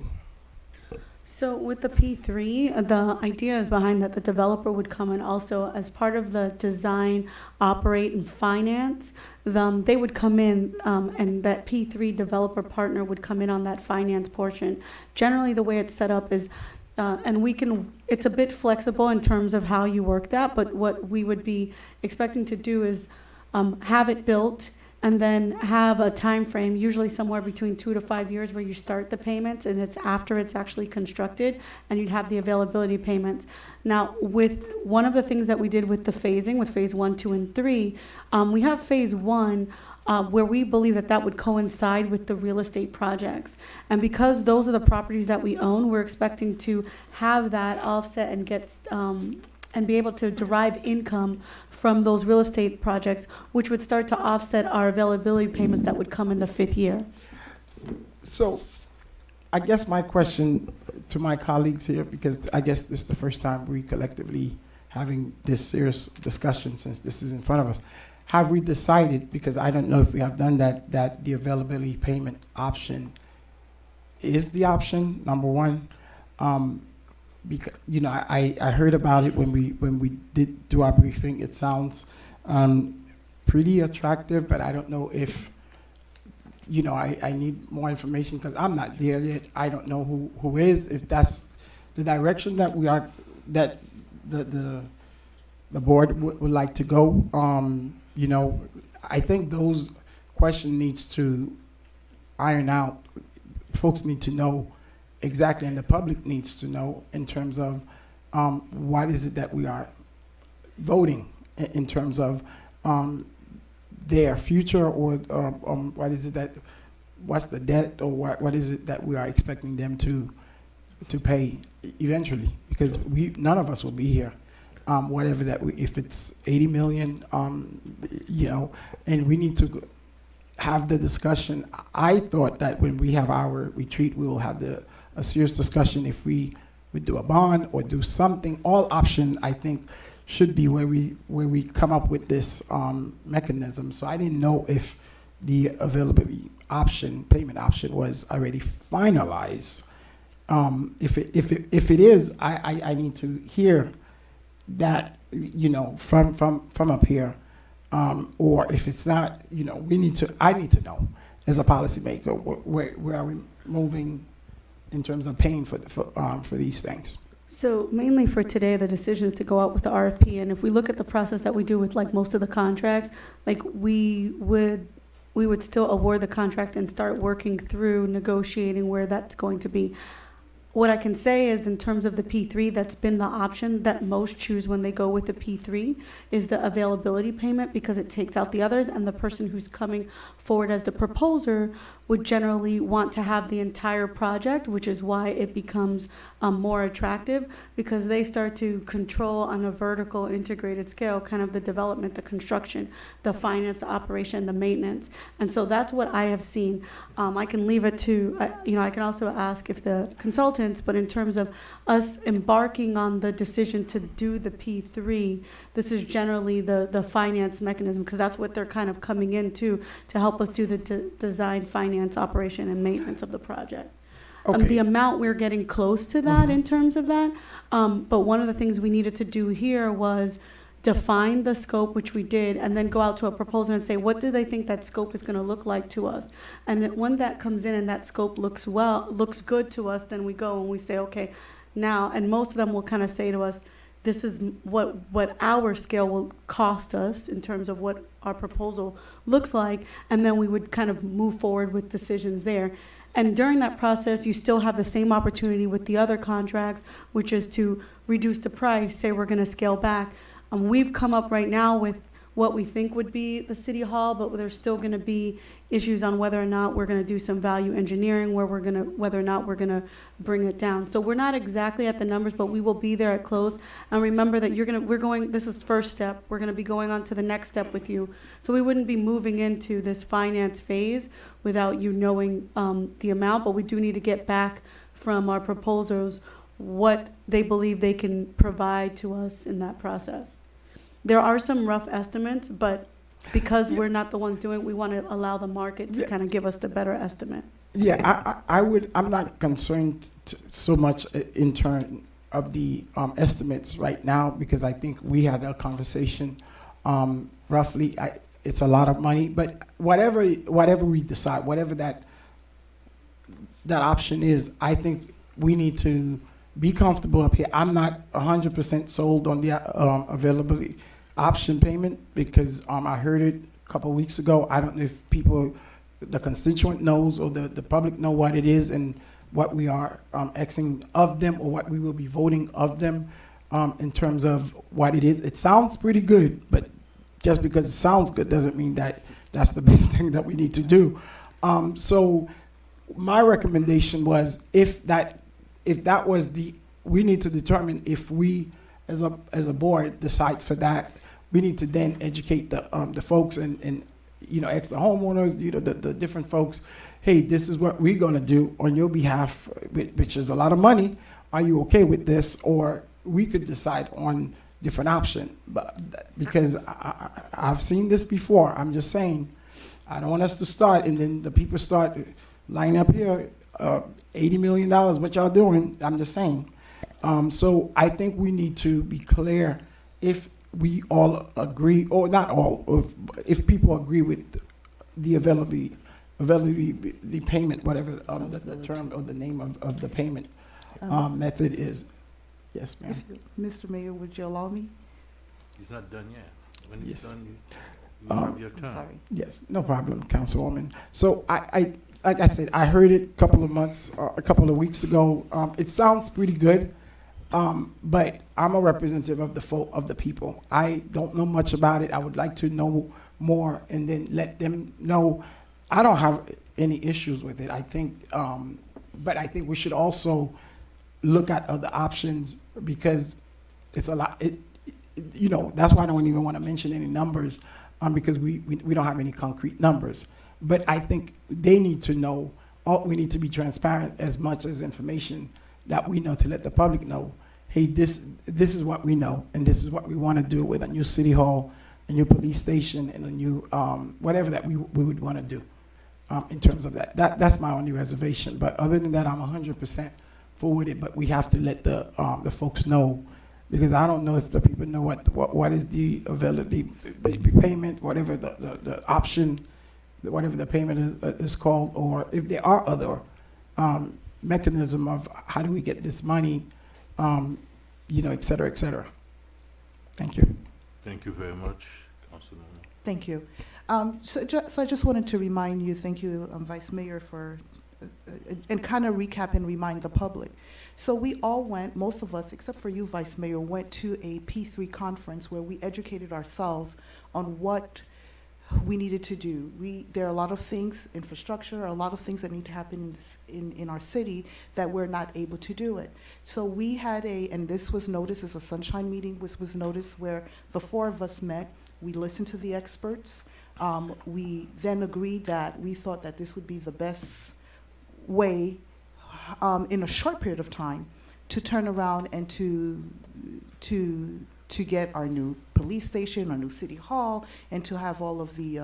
So with the P3, the idea is behind that the developer would come in also as part of the design, operate, and finance. They would come in, and that P3 developer partner would come in on that finance portion. Generally, the way it's set up is, it's a bit flexible in terms of how you work that, but what we would be expecting to do is have it built, and then have a time frame, usually somewhere between 2 to 5 years, where you start the payments, and it's after it's actually constructed, and you'd have the availability payments. Now, with one of the things that we did with the phasing, with phase 1, 2, and 3, we have phase 1 where we believe that that would coincide with the real estate projects. And because those are the properties that we own, we're expecting to have that offset and get and be able to derive income from those real estate projects, which would start to offset our availability payments that would come in the 5th year. So I guess my question to my colleagues here, because I guess this is the first time we collectively having this serious discussion since this is in front of us. Have we decided, because I don't know if we have done that, that the availability payment option is the option, number one? Because, you know, I heard about it when we did do our briefing. It sounds pretty attractive, but I don't know if, you know, I need more information, because I'm not there yet. I don't know who is, if that's the direction that we are, that the board would like to go. You know, I think those questions needs to iron out. Folks need to know exactly, and the public needs to know in terms of what is it that we are voting in terms of their future, or what is it that, what's the debt, or what is it that we are expecting them to pay eventually? Because none of us will be here. Whatever that, if it's 80 million, you know, and we need to have the discussion. I thought that when we have our retreat, we will have a serious discussion if we would do a bond or do something. All option, I think, should be where we come up with this mechanism. So I didn't know if the availability option, payment option, was already finalized. If it is, I need to hear that, you know, from up here. Or if it's not, you know, I need to know as a policymaker where are we moving in terms of paying for these things. So mainly for today, the decision is to go out with the RFP, and if we look at the process that we do with like most of the contracts, like we would still award the contract and start working through negotiating where that's going to be. What I can say is, in terms of the P3, that's been the option that most choose when they go with the P3, is the availability payment, because it takes out the others, and the person who's coming forward as the proposer would generally want to have the entire project, which is why it becomes more attractive, because they start to control on a vertical integrated scale kind of the development, the construction, the finance, the operation, the maintenance. And so that's what I have seen. I can leave it to, you know, I can also ask if the consultants, but in terms of us embarking on the decision to do the P3, this is generally the finance mechanism, because that's what they're kind of coming into to help us do the design, finance, operation, and maintenance of the project. Okay. The amount, we're getting close to that in terms of that. But one of the things we needed to do here was define the scope, which we did, and then go out to a proposal and say, what do they think that scope is going to look like to us? And when that comes in and that scope looks good to us, then we go and we say, okay, now, and most of them will kind of say to us, this is what our scale will cost us in terms of what our proposal looks like, and then we would kind of move forward with decisions there. And during that process, you still have the same opportunity with the other contracts, which is to reduce the price, say we're going to scale back. We've come up right now with what we think would be the city hall, but there's still going to be issues on whether or not we're going to do some value engineering, whether or not we're going to bring it down. So we're not exactly at the numbers, but we will be there at close. And remember that this is first step. We're going to be going on to the next step with you. So we wouldn't be moving into this finance phase without you knowing the amount, but we do need to get back from our proposals what they believe they can provide to us in that process. There are some rough estimates, but because we're not the ones doing it, we want to allow the market to kind of give us the better estimate. Yeah, I'm not concerned so much in terms of the estimates right now, because I think we had a conversation roughly. It's a lot of money, but whatever we decide, whatever that option is, I think we need to be comfortable up here. I'm not 100% sold on the availability option payment, because I heard it a couple of weeks ago. I don't know if the constituent knows, or the public know what it is and what we are asking of them, or what we will be voting of them in terms of what it is. It sounds pretty good, but just because it sounds good doesn't mean that that's the best thing that we need to do. So my recommendation was, if that was we need to determine if we as a board decide for that. We need to then educate the folks and you know, ask the homeowners, you know, the different folks, hey, this is what we're going to do on your behalf, which is a lot of money. Are you okay with this? Or we could decide on different option. But because I've seen this before. I'm just saying, I don't want us to start and then the people start lining up here, $80 million, what y'all doing? I'm just saying. So I think we need to be clear if we all agree, or not all, if people agree with the availability, the payment, whatever the term or the name of the payment method is. Yes, ma'am. Mr. Mayor, would you allow me? He's not done yet. When he's done, you have your turn. I'm sorry. Yes, no problem, Councilwoman. So I like I said, I heard it a couple of weeks ago. It sounds pretty good. But I'm a representative of the people. I don't know much about it. I would like to know more and then let them know. I don't have any issues with it. I think, but I think we should also look at other options because it's a lot. You know, that's why I don't even want to mention any numbers, because we don't have any concrete numbers. But I think they need to know. We need to be transparent as much as information that we know to let the public know. Hey, this is what we know, and this is what we want to do with a new city hall, a new police station, and a new whatever that we would want to do in terms of that. That's my only reservation. But other than that, I'm 100% for it. But we have to let the folks know, because I don't know if the people know what is the availability payment, whatever the option, whatever the payment is called, or if there are other mechanism of how do we get this money, you know, et cetera, et cetera. Thank you. Thank you very much, Councilman. Thank you. So I just wanted to remind you, thank you, Vice Mayor, for, and kind of recap and remind the public. So we all went, most of us, except for you, Vice Mayor, went to a P3 conference where we educated ourselves on what we needed to do. There are a lot of things, infrastructure, a lot of things that need to happen in our city that we're not able to do it. So we had and this was noticed as a sunshine meeting, was noticed where the four of us met. We listened to the experts. We then agreed that we thought that this would be the best way in a short period of time to turn around and to get our new police station, our new city hall, and to have all of the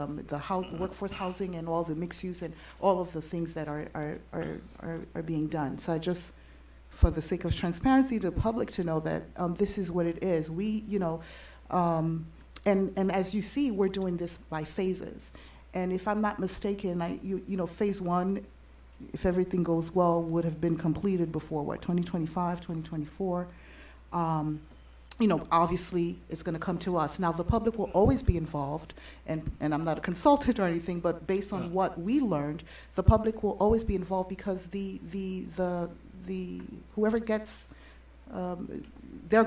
workforce housing and all the mixed use and all of the things that are being done. So I just, for the sake of transparency to the public, to know that this is what it is. We, you know, and as you see, we're doing this by phases. And if I'm not mistaken, you know, phase one, if everything goes well, would have been completed before what, 2025, 2024. You know, obviously, it's going to come to us. Now, the public will always be involved, and I'm not a consultant or anything, but based on what we learned, the public will always be involved because the whoever gets, there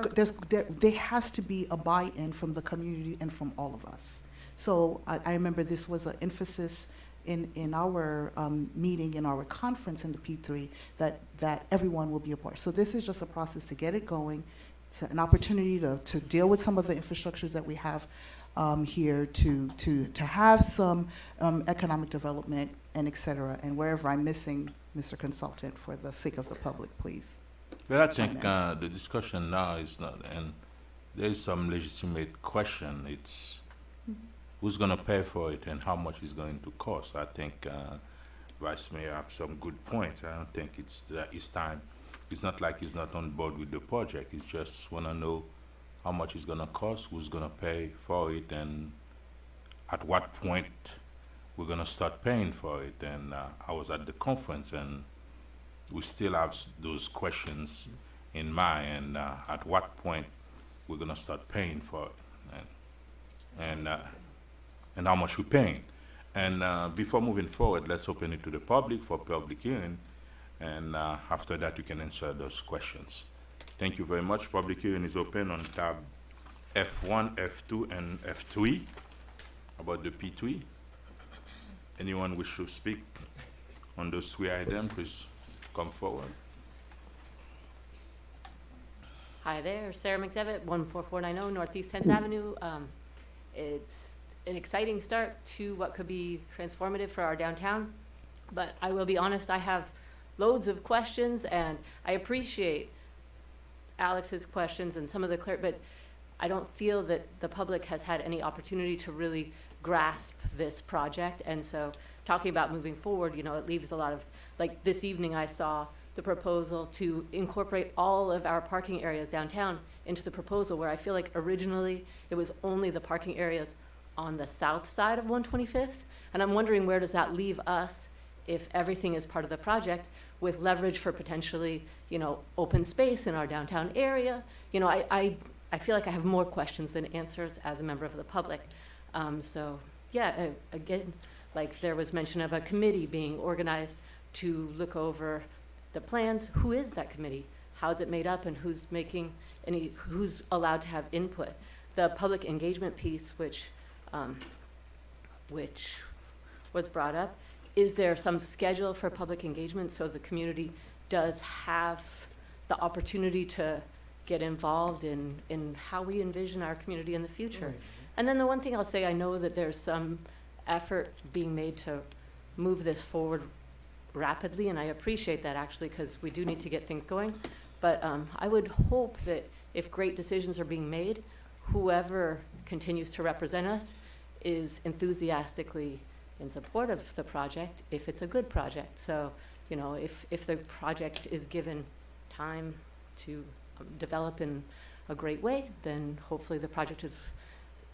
has to be a buy-in from the community and from all of us. So I remember this was an emphasis in our meeting, in our conference in the P3, that everyone will be a part. So this is just a process to get it going. It's an opportunity to deal with some of the infrastructures that we have here, to have some economic development and et cetera. And wherever I'm missing, Mr. Consultant, for the sake of the public, please. But I think the discussion now is not, and there is some legitimate question. It's who's going to pay for it and how much it's going to cost. I think Vice Mayor have some good points. I don't think it's time. It's not like he's not on board with the project. He just want to know how much it's going to cost, who's going to pay for it, and at what point we're going to start paying for it. And I was at the conference, and we still have those questions in mind, and at what point we're going to start paying for it, and how much we're paying. And before moving forward, let's open it to the public for public hearing. And after that, you can answer those questions. Thank you very much. Public hearing is open on tab F1, F2, and F3 about the P3. Anyone wish to speak on those three items, please come forward. Hi there, Sarah McDevitt, 14490 Northeast 10th Avenue. It's an exciting start to what could be transformative for our downtown, but I will be honest, I have loads of questions, and I appreciate Alex's questions and some of the but I don't feel that the public has had any opportunity to really grasp this project. And so talking about moving forward, you know, it leaves a lot of, like this evening I saw the proposal to incorporate all of our parking areas downtown into the proposal, where I feel like originally it was only the parking areas on the south side of 125th. And I'm wondering, where does that leave us if everything is part of the project, with leverage for potentially, you know, open space in our downtown area? You know, I feel like I have more questions than answers as a member of the public. So yeah, again, like there was mention of a committee being organized to look over the plans. Who is that committee? How is it made up, and who's making who's allowed to have input? The public engagement piece, which which was brought up. Is there some schedule for public engagement so the community does have the opportunity to get involved in how we envision our community in the future? And then the one thing I'll say, I know that there's some effort being made to move this forward rapidly, and I appreciate that actually, because we do need to get things going. But I would hope that if great decisions are being made, whoever continues to represent us is enthusiastically in support of the project if it's a good project. So, you know, if the project is given time to develop in a great way, then hopefully the project is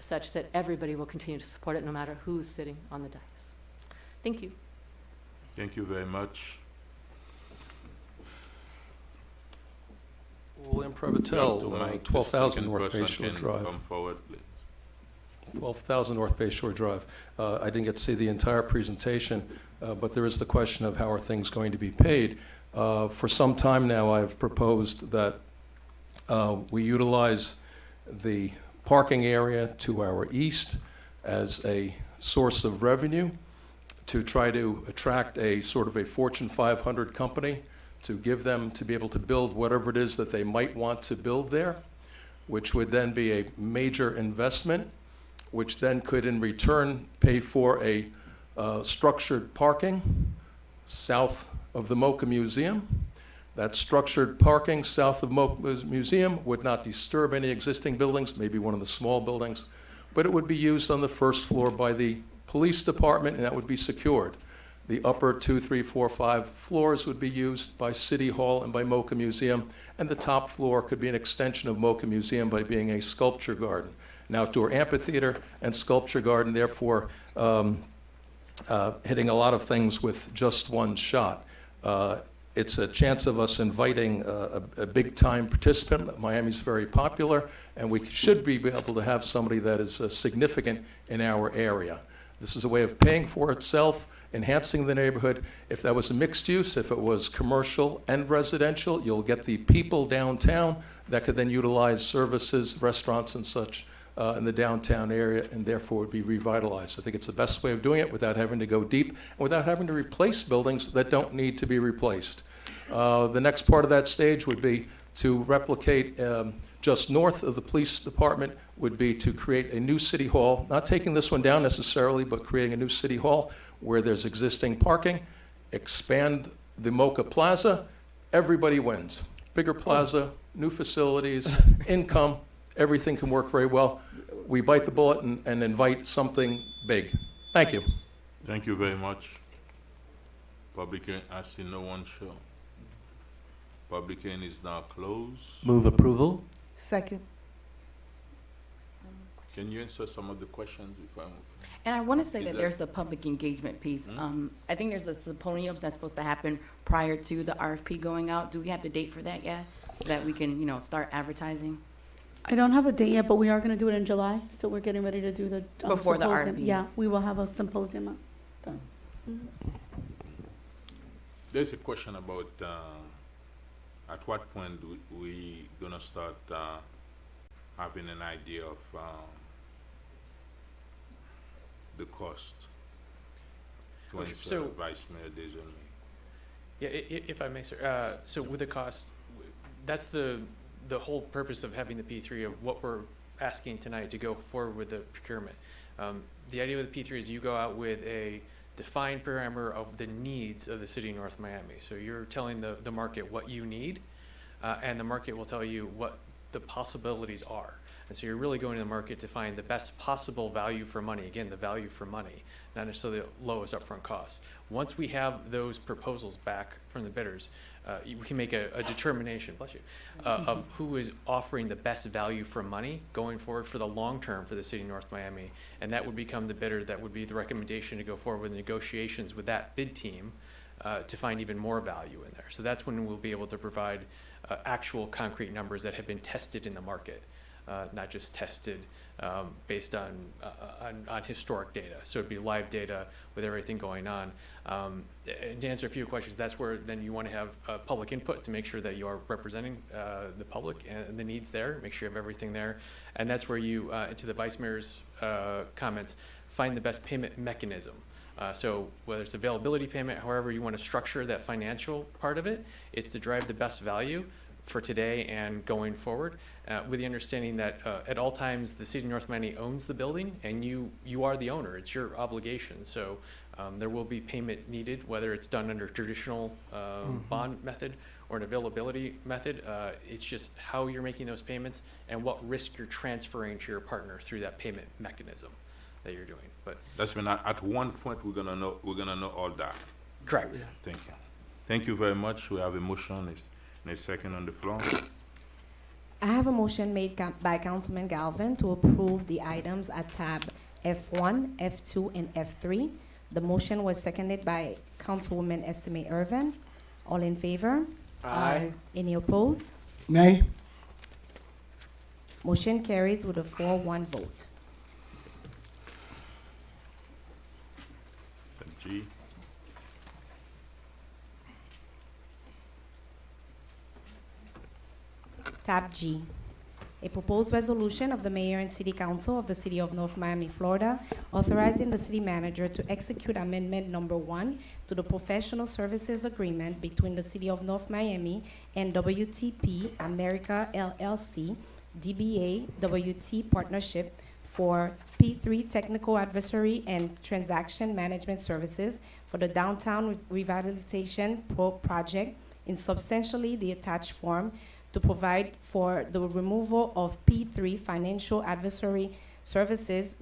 such that everybody will continue to support it no matter who's sitting on the dais. Thank you. Thank you very much. William Prevotel, 12,000 North Bay Shore Drive. Come forward, please. 12,000 North Bay Shore Drive. I didn't get to see the entire presentation, but there is the question of how are things going to be paid. For some time now, I've proposed that we utilize the parking area to our east as a source of revenue to try to attract a sort of a Fortune 500 company to give them to be able to build whatever it is that they might want to build there, which would then be a major investment, which then could in return pay for a structured parking south of the MoCA Museum. That structured parking south of MoCA Museum would not disturb any existing buildings, maybe one of the small buildings, but it would be used on the first floor by the police department, and that would be secured. The upper 2, 3, 4, 5 floors would be used by City Hall and by MoCA Museum, and the top floor could be an extension of MoCA Museum by being a sculpture garden. An outdoor amphitheater and sculpture garden, therefore hitting a lot of things with just one shot. It's a chance of us inviting a big-time participant. Miami's very popular, and we should be able to have somebody that is significant in our area. This is a way of paying for itself, enhancing the neighborhood. If that was a mixed use, if it was commercial and residential, you'll get the people downtown that could then utilize services, restaurants and such in the downtown area, and therefore would be revitalized. I think it's the best way of doing it without having to go deep and without having to replace buildings that don't need to be replaced. The next part of that stage would be to replicate just north of the police department would be to create a new city hall, not taking this one down necessarily, but creating a new city hall where there's existing parking, expand the MoCA Plaza, everybody wins. Bigger plaza, new facilities, income, everything can work very well. We bite the bullet and invite something big. Thank you. Thank you very much. Public hearing, I see no one show. Public hearing is now closed. Move approval. Second. Can you answer some of the questions if I'm? And I want to say Is that that- there's a public engagement piece. I think there's a symposium that's supposed to happen prior to the RFP going out. Do we have the date for that yet? That we can, start advertising? I don't have a date yet, but we are going to do it in July, so we're getting ready to do the Before the symposium. RFP. Yeah, we will have a symposium done. There's a question about at what point we gonna start having an idea of the cost to Okay, answer so- Vice Mayor Desaulniers. Yeah, if I may, sir. So with the cost, that's the whole purpose of having the P3 of what we're asking tonight to go forward with the procurement. The idea with the P3 is you go out with a defined parameter of the needs of the city of North Miami. So you're telling the market what you need, and the market will tell you what the possibilities are. And so you're really going to the market to find the best possible value for money. Again, the value for money, not necessarily the lowest upfront cost. Once we have those proposals back from the bidders, we can make a determination, bless you, of who is offering the best value for money going forward for the long term for the city of North Miami. And that would become the bidder, that would be the recommendation to go forward with negotiations with that bid team to find even more value in there. So that's when we'll be able to provide actual concrete numbers that have been tested in the market. Not just tested based on historic data. So it'd be live data with everything going on. And to answer a few questions, that's where then you want to have public input to make sure that you are representing the public and the needs there, make sure you have everything there. And that's where you, to the Vice Mayor's comments, find the best payment mechanism. So whether it's availability payment, however you want to structure that financial part of it, it's to drive the best value for today and going forward, with the understanding that at all times the city of North Miami owns the building and you are the owner. It's your obligation. So there will be payment needed, whether it's done under traditional bond method or an availability method. It's just how you're making those payments and what risk you're transferring to your partner through that payment mechanism that you're doing. But That's when at one point we're gonna know all that. correct. Thank you. Thank you very much. We have a motion and a second on the floor. I have a motion made by Councilman Galvin to approve the items at tab F1, F2, and F3. The motion was seconded by Councilwoman Estime Irvin. All in favor? Aye. Any opposed? Nay? Motion carries with a 4-1 vote. G. Tab G, a proposed resolution of the Mayor and City Council of the City of North Miami, Florida, authorizing the city manager to execute amendment number 1 to the professional services agreement between the City of North Miami and WTP America LLC, DBA WT Partnership for P3 Technical Advisory and Transaction Management Services for the Downtown Revitalization Project in substantially the attached form, to provide for the removal of P3 financial advisory services,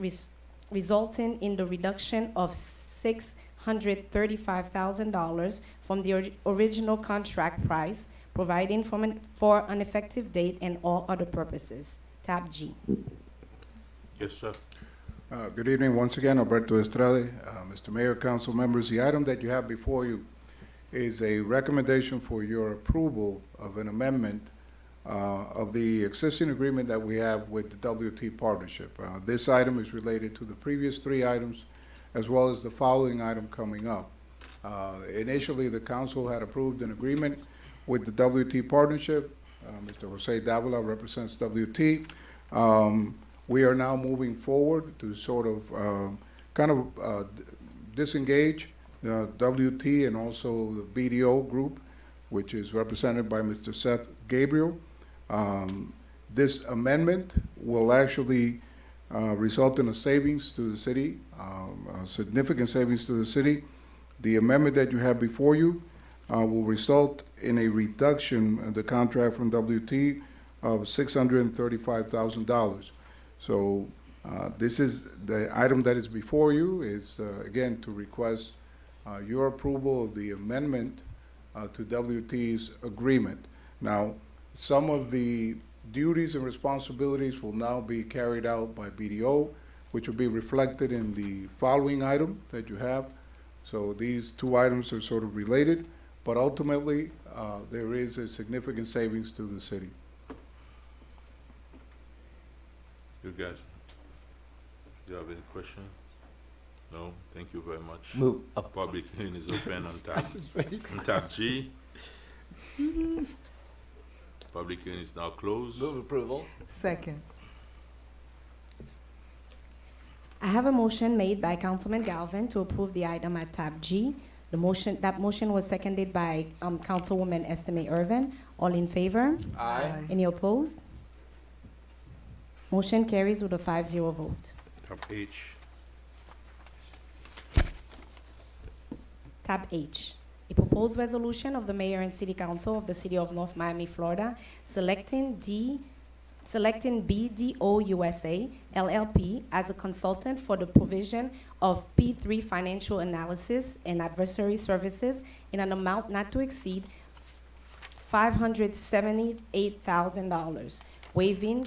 resulting in the reduction of $635,000 from the original contract price, providing for an effective date and all other purposes. Tab G. Yes, sir. Good evening once again, Alberto Estrada, Mr. Mayor, council members. The item that you have before you is a recommendation for your approval of an amendment of the existing agreement that we have with the WT Partnership. This item is related to the previous 3 items, as well as the following item coming up. Initially, the council had approved an agreement with the WT Partnership. Mr. Jose Davila represents WT. We are now moving forward to sort of disengage WT and also the BDO group, which is represented by Mr. Seth Gabriel. This amendment will actually result in a savings to the city, a significant savings to the city. The amendment that you have before you will result in a reduction in the contract from WT of $635,000. So this is the item that is before you is, again, to request your approval of the amendment to WT's agreement. Now, some of the duties and responsibilities will now be carried out by BDO, which will be reflected in the following item that you have. So these 2 items are sort of related, but ultimately, there is a significant savings to the city. You guys, do you have any question? No? Thank you very much. Move up. Public hearing is open on tab G. Public hearing is now closed. Move approval. Second. I have a motion made by Councilman Galvin to approve the item at tab G. That motion was seconded by Councilwoman Estime Irvin. All in favor? Aye. Any opposed? Motion carries with a 5-0 vote. Tab H. Tab H, a proposed resolution of the Mayor and City Council of the City of North Miami, Florida, selecting BDO USA LLP as a consultant for the provision of P3 financial analysis and advisory services in an amount not to exceed $578,000, waiving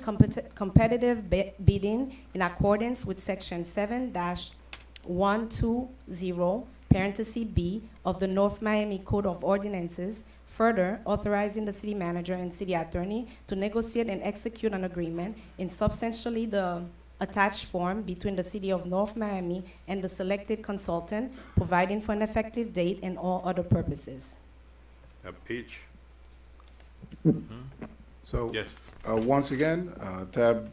competitive bidding in accordance with Section 7-120, parenthesis B, of the North Miami Code of Ordinances, further authorizing the city manager and city attorney to negotiate and execute an agreement in substantially the attached form between the City of North Miami and the selected consultant, providing for an effective date and all other purposes. Tab H. So, Yes. once again, tab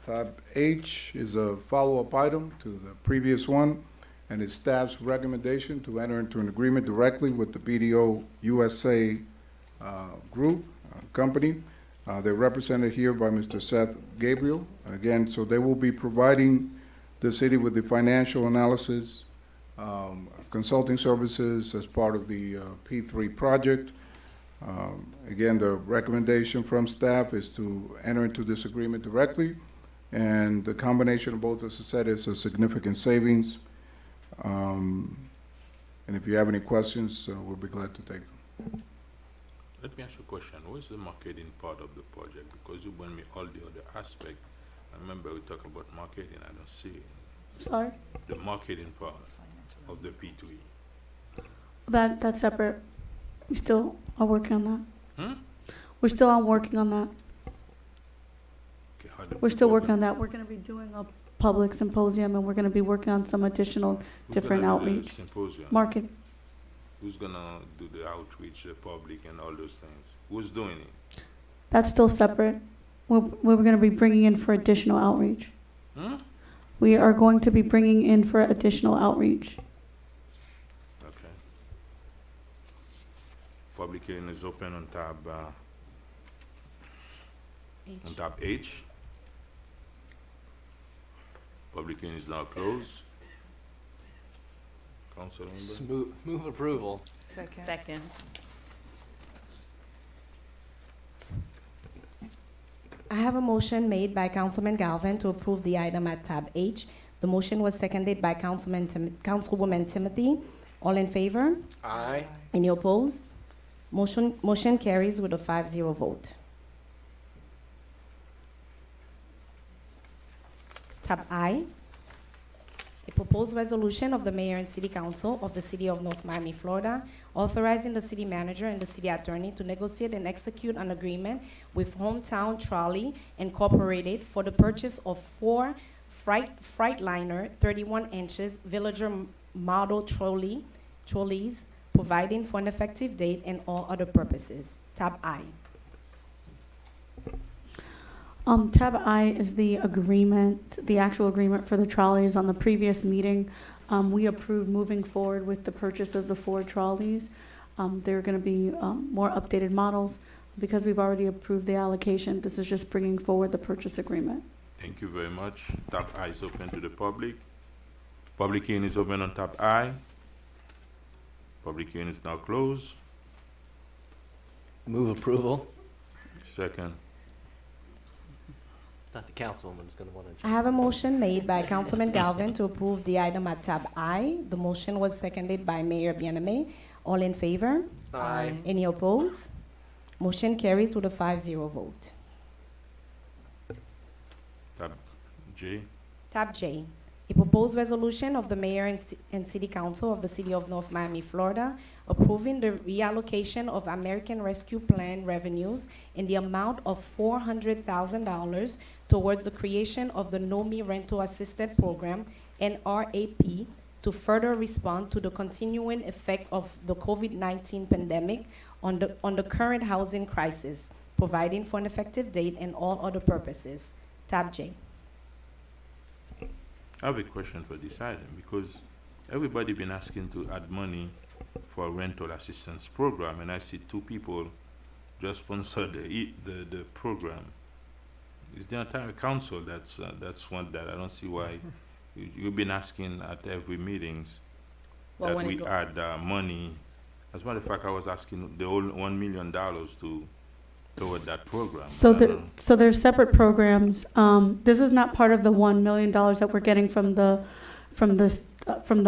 Tab H is a follow-up item to the previous one, and it's staff's recommendation to enter into an agreement directly with the BDO USA group, company. They're represented here by Mr. Seth Gabriel. Again, so they will be providing the city with the financial analysis, consulting services as part of the P3 project. Again, the recommendation from staff is to enter into this agreement directly, and the combination of both, as I said, is a significant savings. And if you have any questions, we'll be glad to take them. Let me ask you a question. What's the marketing part of the project? Because you bring me all the other aspect. I remember we talked about marketing. I don't see it. Sorry? The marketing part of the P2E. That's separate. We still are working on that. Hmm? We're still working on that. Okay, how do We're still people working on that. We're going to be doing a public symposium, and we're going to be working on some additional Who's different gonna do the outreach. symposium? Market. Who's gonna do the outreach, the public, and all those things? Who's doing it? That's still separate. We're going to be bringing in for additional outreach. Hmm? We are going to be bringing in for additional outreach. Okay. Public hearing is open on tab H. Public hearing is now closed. Council member? Move approval. Second. I have a motion made by Councilman Galvin to approve the item at tab H. The motion was seconded by Councilwoman Timothy. All in favor? Aye. Any opposed? Motion carries with a 5-0 vote. Tab I, a proposed resolution of the Mayor and City Council of the City of North Miami, Florida, authorizing the city manager and the city attorney to negotiate and execute an agreement with Hometown Trolley Incorporated for the purchase of 4 Freightliner 31 inches Villager model trolleys, providing for an effective date and all other purposes. Tab I. Tab I is the agreement, the actual agreement for the trolleys. On the previous meeting, we approved moving forward with the purchase of the 4 trolleys. There are going to be more updated models. Because we've already approved the allocation, this is just bringing forward the purchase agreement. Thank you very much. Tab I is open to the public. Public hearing is open on tab I. Public hearing is now closed. Move approval. Second. Not the councilwoman's going to want to. I have a motion made by Councilman Galvin to approve the item at tab I. The motion was seconded by Mayor Bieneme. All in favor? Aye. Any opposed? Motion carries with a 5-0 vote. Tab J. Tab J, a proposed resolution of the Mayor and City Council of the City of North Miami, Florida, approving the reallocation of American Rescue Plan revenues in the amount of $400,000 towards the creation of the NOMI Rental Assisted Program, NRAP, to further respond to the continuing effect of the COVID-19 pandemic on the current housing crisis, providing for an effective date and all other purposes. Tab J. I have a question for this item because everybody been asking to add money for a rental assistance program, and I see 2 people just sponsor the program. It's the entire council that's want that. I don't see why you've been asking at every meetings that we add money. As a matter of fact, I was asking the whole $1 million toward that program. So there's separate programs. This is not part of the $1 million that we're getting from the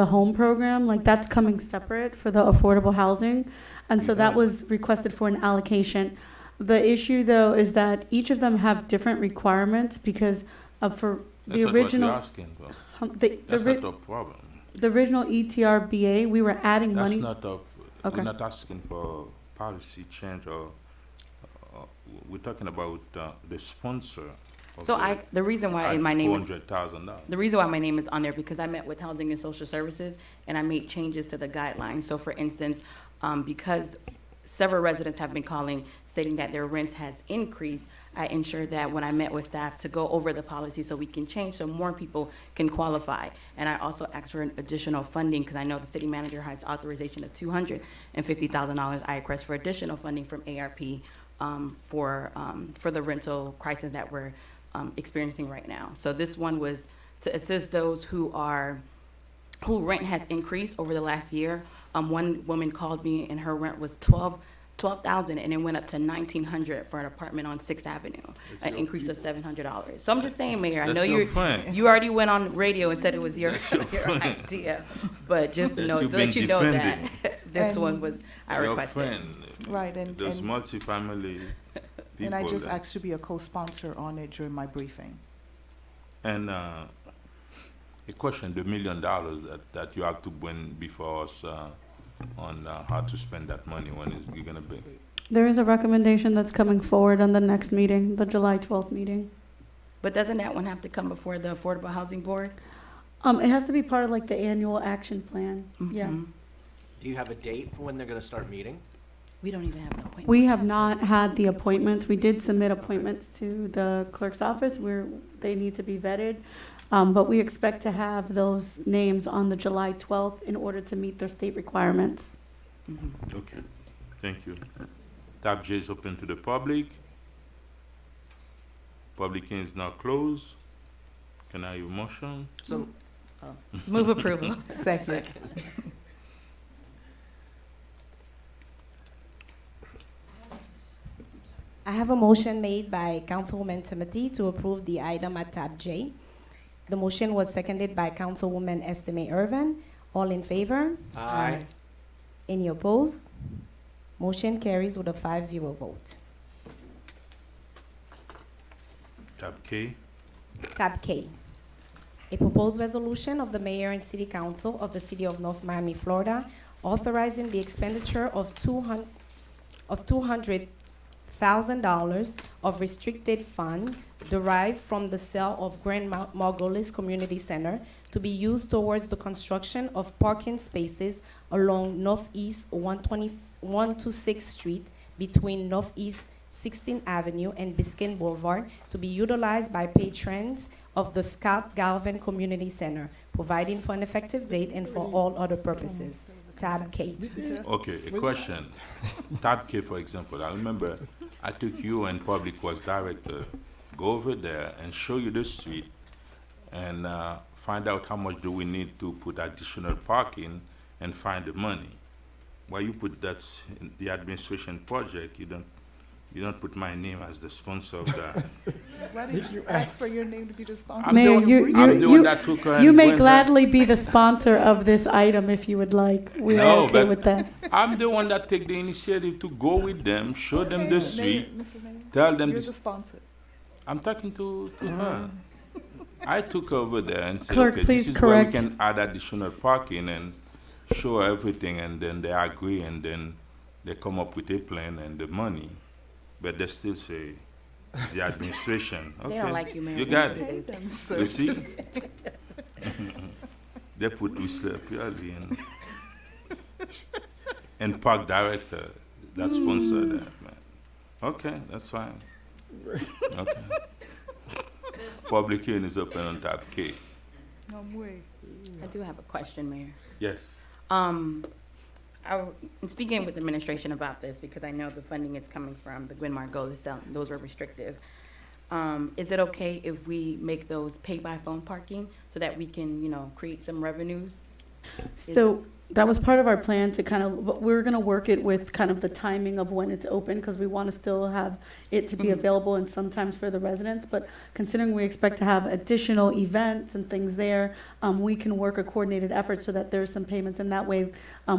home program. Like, that's coming separate for the affordable housing, and so that was requested for an allocation. The issue, though, is that each of them have different requirements because for the original. That's not what you're asking for. That's not a problem. The original ETRBA, we were adding money. That's not a. Okay. We're not asking for policy change or. We're talking about the sponsor. So the reason why my name is $400,000. the reason why my name is on there because I met with Housing and Social Services and I made changes to the guidelines. So for instance, because several residents have been calling stating that their rents has increased, I ensured that when I met with staff to go over the policy so we can change so more people can qualify. And I also asked for an additional funding because I know the city manager has authorization of $250,000. I request for additional funding from ARP for the rental crisis that we're experiencing right now. So this one was to assist those who rent has increased over the last year. One woman called me and her rent was $12,000 and it went up to $1,900 for an apartment on 6th Avenue, an increase of $700. So I'm just saying, Mayor, I know you already went on radio and said it was your idea, but just to let you know that this one was, I requested. Right, and those multifamily people. And I just asked to be a co-sponsor on it during my briefing. And a question, the $1 million that you have to bring before us on how to spend that money, when is it going to be? There is a recommendation that's coming forward on the next meeting, the July 12th meeting. But doesn't that one have to come before the Affordable Housing Board? It has to be part of like the annual action plan, yeah. Do you have a date for when they're going to start meeting? We don't even have an appointment. We have not had the appointments. We did submit appointments to the clerk's office where they need to be vetted. But we expect to have those names on the July 12th in order to meet their state requirements. Okay, thank you. Tab J is open to the public. Public hearing is now closed. Can I have a motion? So, move approval. Second. I have a motion made by Councilwoman Timothy to approve the item at tab J. The motion was seconded by Councilwoman Estime Irvin. All in favor? Aye. Any opposed? Motion carries with a 5-0 vote. Tab K. Tab K. A proposed resolution of the Mayor and City Council of the City of North Miami, Florida, authorizing the expenditure of $200,000 of restricted fund derived from the sale of Grand Margolis Community Center to be used towards the construction of parking spaces along Northeast 126th Street between Northeast 16th Avenue and Biscayne Boulevard to be utilized by patrons of the Scott Galvin Community Center, providing for an effective date and for all other purposes. Tab K. Okay, a question. Tab K, for example, I remember I took you and Public Works Director, go over there and show you the street and find out how much do we need to put additional parking and find the money. Why you put that in the administration project, you don't put my name as the sponsor of that. Why did you ask for your name to be the sponsor? Mayor, you may went gladly be the sponsor of this item if you would like. We are okay but with that. I'm the one that take the initiative to go with them, show them the street, Mr. Mayor, tell them you're this. the sponsor. I'm talking to her. I took over there and said, Clerk, okay, please this is where we correct. can add additional parking and show everything, and then they agree, and then they come up with a plan and the money. But they still say, the administration. They Okay, don't like you, Mayor. you got Pay it. them, sir. You see? They put Whistler purely and park director that sponsored that, man. Okay, that's fine. Okay. Public hearing is open on tab K. I do have a question, Mayor. Yes. I'm speaking with the administration about this because I know the funding is coming from the Gwen Margolis, those were restrictive. Is it okay if we make those pay-by-phone parking so that we can, create some revenues? So that was part of our plan to kind of, we're going to work it with kind of the timing of when it's open because we want to still have it to be available and sometimes for the residents. But considering we expect to have additional events and things there, we can work a coordinated effort so that there's some payments. And that way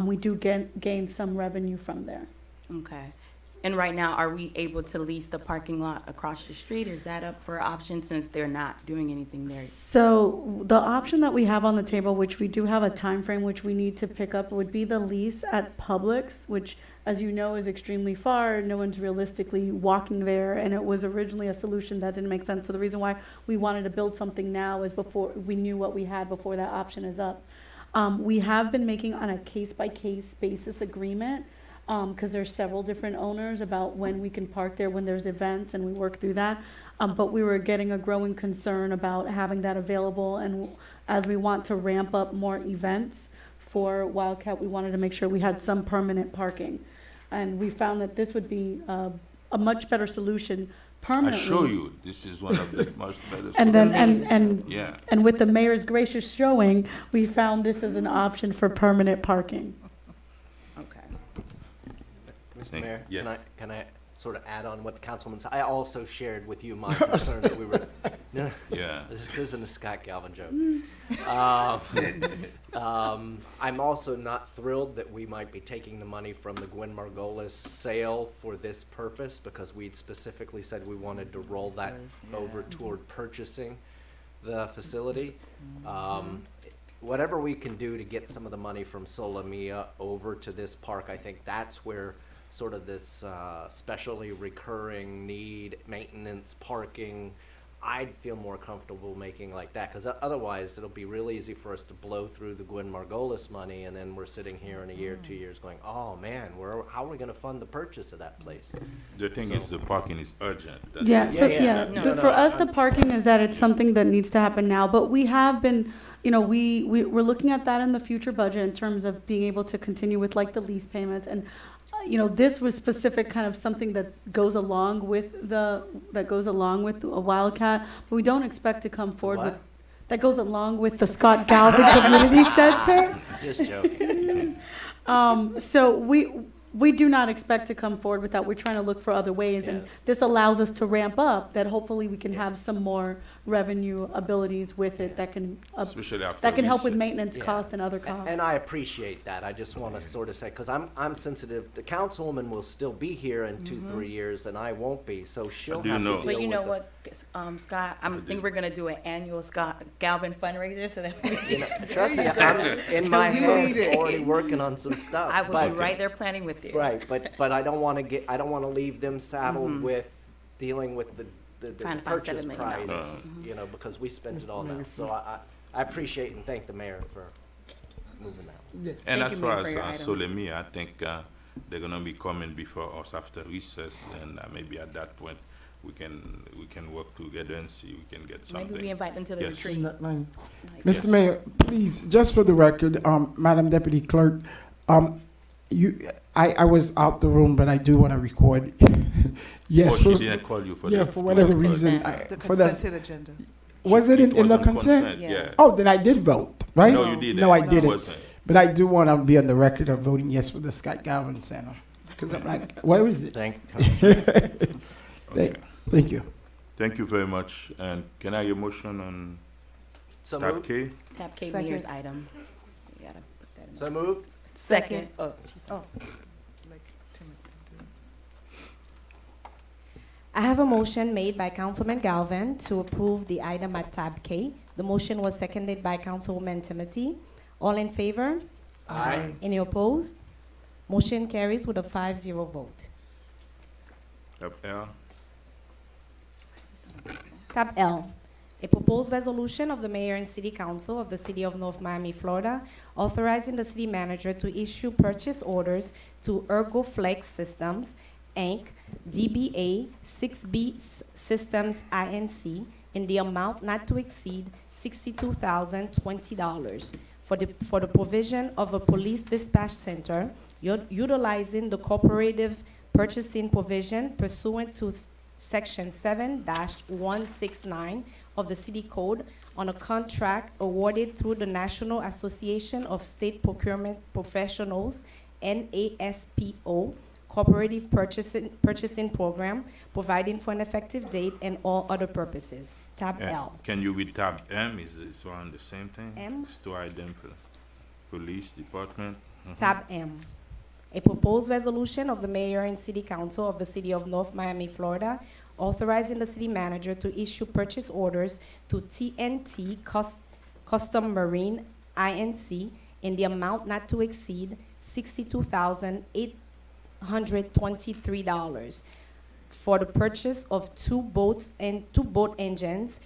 we do gain some revenue from there. Okay. And right now, are we able to lease the parking lot across the street? Is that up for option since they're not doing anything there? So the option that we have on the table, which we do have a time frame which we need to pick up, would be the lease at Publix, which, as you know, is extremely far. No one's realistically walking there, and it was originally a solution that didn't make sense. So the reason why we wanted to build something now is before we knew what we had before that option is up. We have been making on a case-by-case basis agreement. because there's several different owners about when we can park there, when there's events, and we work through that. But we were getting a growing concern about having that available, and as we want to ramp up more events for Wildcat, we wanted to make sure we had some permanent parking. And we found that this would be a much better solution I permanently. show you, this is one of the most better. And then, solutions. Yeah. and with the mayor's gracious showing, we found this as an option for permanent parking. Mr. Thank- Mayor, yes. can I sort of add on what the councilman said? I also shared with you my concern that we were, no, Yeah. this isn't a Scott Galvin joke. I'm also not thrilled that we might be taking the money from the Gwen Margolis sale for this purpose, because we'd specifically said we wanted to roll that over toward purchasing the facility. Whatever we can do to get some of the money from Solamia over to this park, I think that's where sort of this specially recurring need, maintenance, parking, I'd feel more comfortable making like that, because otherwise it'll be real easy for us to blow through the Gwen Margolis money, and then we're sitting here in a year, 2 years going, oh man, how are we gonna fund the purchase of that place? The thing is, the parking is urgent. That's Yeah, the- so, no, but no, for us, the parking is that it's something that needs to happen now, but we have been, you know, we're looking at that in the future budget in terms of being able to continue with like the lease payments, and, you know, this was specific kind of something that goes along with a Wildcat, but we don't expect to come forward with, What? that goes along with the Scott Galvin Community Center. Just joking. So we do not expect to come forward with that. We're trying to look for other ways, and Yeah. this allows us to ramp up, that hopefully we can have some more revenue abilities with it that can, Especially after that can help with reset. maintenance Yeah. costs and other costs. And I appreciate that. I just want to sort of say, because I'm sensitive, the councilwoman will still be here in 2-3 years, and I won't be, so she'll do you have to know? deal But you know with what, Scott, I think we're gonna do an annual Scott Galvin fundraiser so that we. Trust me, I'm in my You lead head it. already working on some stuff. I will but- be right there planning with you. Right, but I don't want to leave them saddled with dealing with the Trying to find purchase $7 million. price, you know, because we spent it all now. So I appreciate and thank the mayor for moving that. And Thank as you, far Mayor, for as your item. Solemia, I think they're gonna be coming before us after recess, and maybe at that point, we can work together and see we can get something. Maybe we invite them to the Yes. retreat. Mr. Yes. Mayor, please, just for the record, Madam Deputy Clerk, I was out the room, but I do want to record. Yes. Oh, she for- didn't call you for Yeah, the- for whatever for the reason. consent. The For the- consented agenda. Was it in the on consent? Yeah. Oh, then I did vote, right? No, you didn't. No, I It didn't. wasn't. But I do want to be on the record of voting yes for the Scott Galvin Center. Because I'm like, where is it? Thank Thank you. Thank you very much. And can I get a motion on So tab moved. K? Tap K Second. Mayor's item. You gotta put that in. So moved. Second. Oh, Oh. Like Timothy. I have a motion made by Councilman Galvin to approve the item at tab K. The motion was seconded by Councilwoman Timothy. All in favor? Aye. Any opposed? Motion carries with a 5-0 vote. Tab L? Tab L, a proposed resolution of the mayor and city council of the city of North Miami, Florida, authorizing the city manager to issue purchase orders to ErgoFlex Systems, Inc., DBA 6B Systems, Inc., in the amount not to exceed $62,020 for the provision of a police dispatch center utilizing the cooperative purchasing provision pursuant to Section 7-169 of the City Code on a contract awarded through the National Association of State Procurement Professionals, NASPO, Cooperative Purchasing Program, providing for an effective date and all other purposes. Tab L. Can you read tab M? Is this one the same thing? M? It's two items for police department. Mhm. Tab M. A proposed resolution of the mayor and city council of the city of North Miami, Florida, authorizing the city manager to issue purchase orders to TNT Custom Marine, Inc., in the amount not to exceed $62,823 for the purchase of two boat engines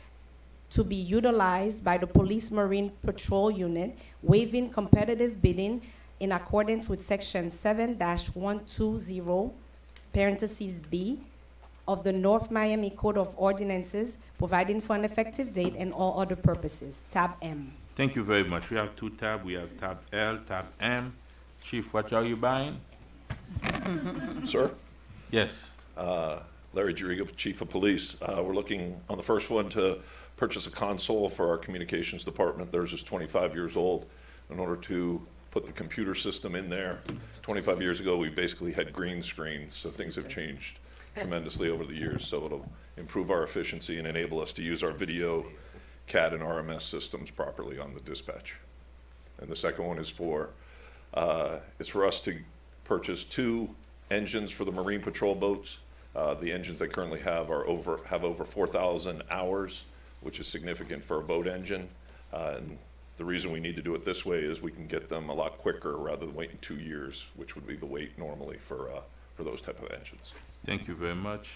to be utilized by the Police Marine Patrol Unit, waiving competitive bidding in accordance with section 7-120, parentheses B, of the North Miami Code of Ordinances, providing for an effective date and all other purposes. Tab M. Thank you very much. We have two tabs. We have tab L, tab M. Chief, what are you buying? Sir? Yes. Larry Juriga, Chief of Police. We're looking on the first one to purchase a console for our communications department. Theirs is 25 years old. In order to put the computer system in there, 25 years ago, we basically had green screens, so things have changed tremendously over the years. So it'll improve our efficiency and enable us to use our video, CAD, and RMS systems properly on the dispatch. And the second one is for us to purchase 2 engines for the Marine Patrol boats. The engines they currently have have over 4,000 hours, which is significant for a boat engine. And the reason we need to do it this way is we can get them a lot quicker rather than waiting 2 years, which would be the wait normally for those type of engines. Thank you very much.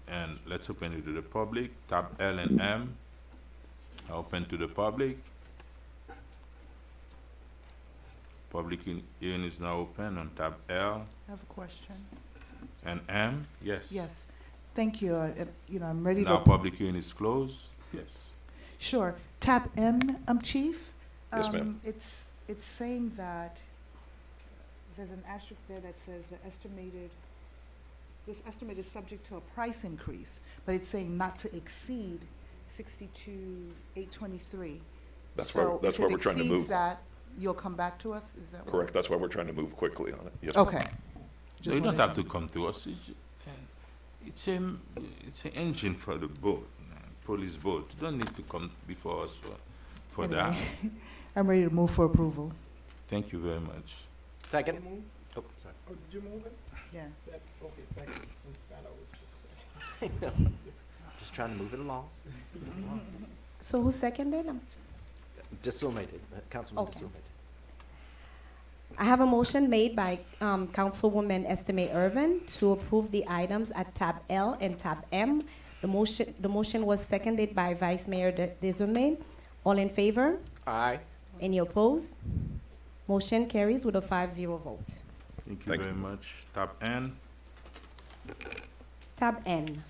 And let's open it to the public. Tab L and M. Open to the public. Public hearing is now open on tab L I have a question. and M. Yes. Yes, thank you. I'm ready Now to. public hearing is closed. Yes. Sure. Tab M, Chief. Yes, ma'am. It's saying that there's an asterisk there that says this estimate is subject to a price increase, but it's saying not to exceed 62,823. That's why we're trying to So if it exceeds move. that, you'll come back to us? Is that Correct. That's why we're trying to move quickly on it. Yes, ma'am. Okay. So you don't have to come to us. It's an engine for the boat, police boat. You don't need to come before us for that. Anyway, I'm ready to move for approval. Thank you very much. Second? Oh, sorry. Oh, did you move it? Yeah. Okay, second, since Skylar was Just trying to move it along. So who seconded? Dissomated, Councilman Okay. Dissomated. I have a motion made by Councilwoman Estime Irvin to approve the items at tab L and tab M. The motion was seconded by Vice Mayor Desume. All in favor? Aye. Any opposed? Motion carries with a 5-0 vote. Thank you very much. Tab N. Tab N.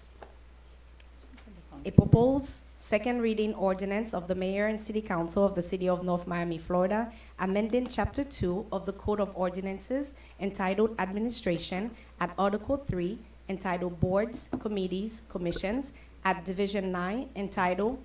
A proposed second reading ordinance of the Mayor and City Council of the City of North Miami, Florida, amending Chapter 2 of the Code of Ordinances entitled Administration at Article 3 entitled Boards, Committees, Commissions at Division 9 entitled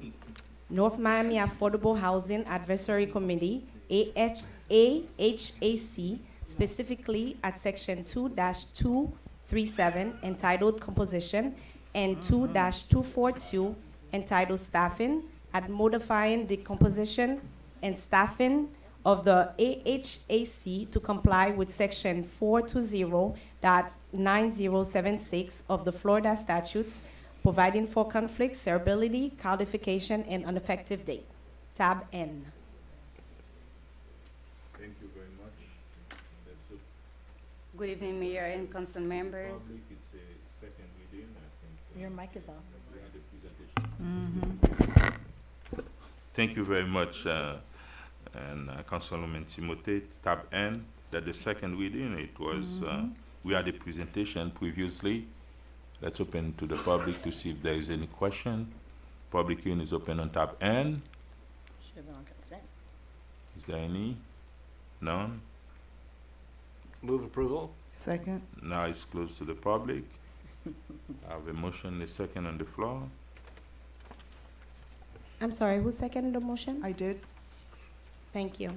North Miami Affordable Housing Advisory Committee, AHAC, specifically at Section 2-237 entitled Composition and 2-242 entitled Staffing, at modifying the composition and staffing of the AHAC to comply with Section 420.9076 of the Florida statutes, providing for conflict, severability, codification, and an effective date. Tab N. Thank you very much. That's a Good evening, Mayor and council members. public. It's a second reading, I think. Your mic is off. We had a presentation. Thank you very much, and Councilwoman Timothée. Tab N, that the second reading, it was, we had a presentation previously. Let's open to the public to see if there is any question. Public hearing is open on tab N. Should have been on consent. Is there any? None? Move approval? Second. Now it's closed to the public. I have a motion, a second on the floor. I'm sorry, who seconded the motion? I did. Thank you.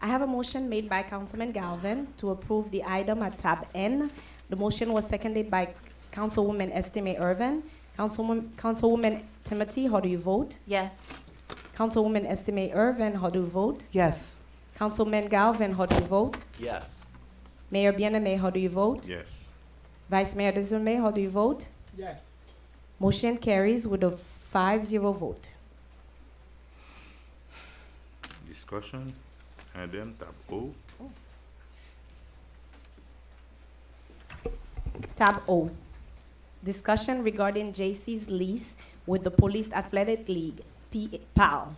I have a motion made by Councilman Galvin to approve the item at tab N. The motion was seconded by Councilwoman Estime Irvin. Councilwoman Timothy, how do you vote? Yes. Councilwoman Estime Irvin, how do you vote? Yes. Councilman Galvin, how do you vote? Yes. Mayor Bien-Aimé, how do you vote? Yes. Vice Mayor Desume, how do you vote? Yes. Motion carries with a 5-0 vote. Discussion, item tab O. Tab O. Discussion regarding JC's lease with the Police Athletic League, PAL.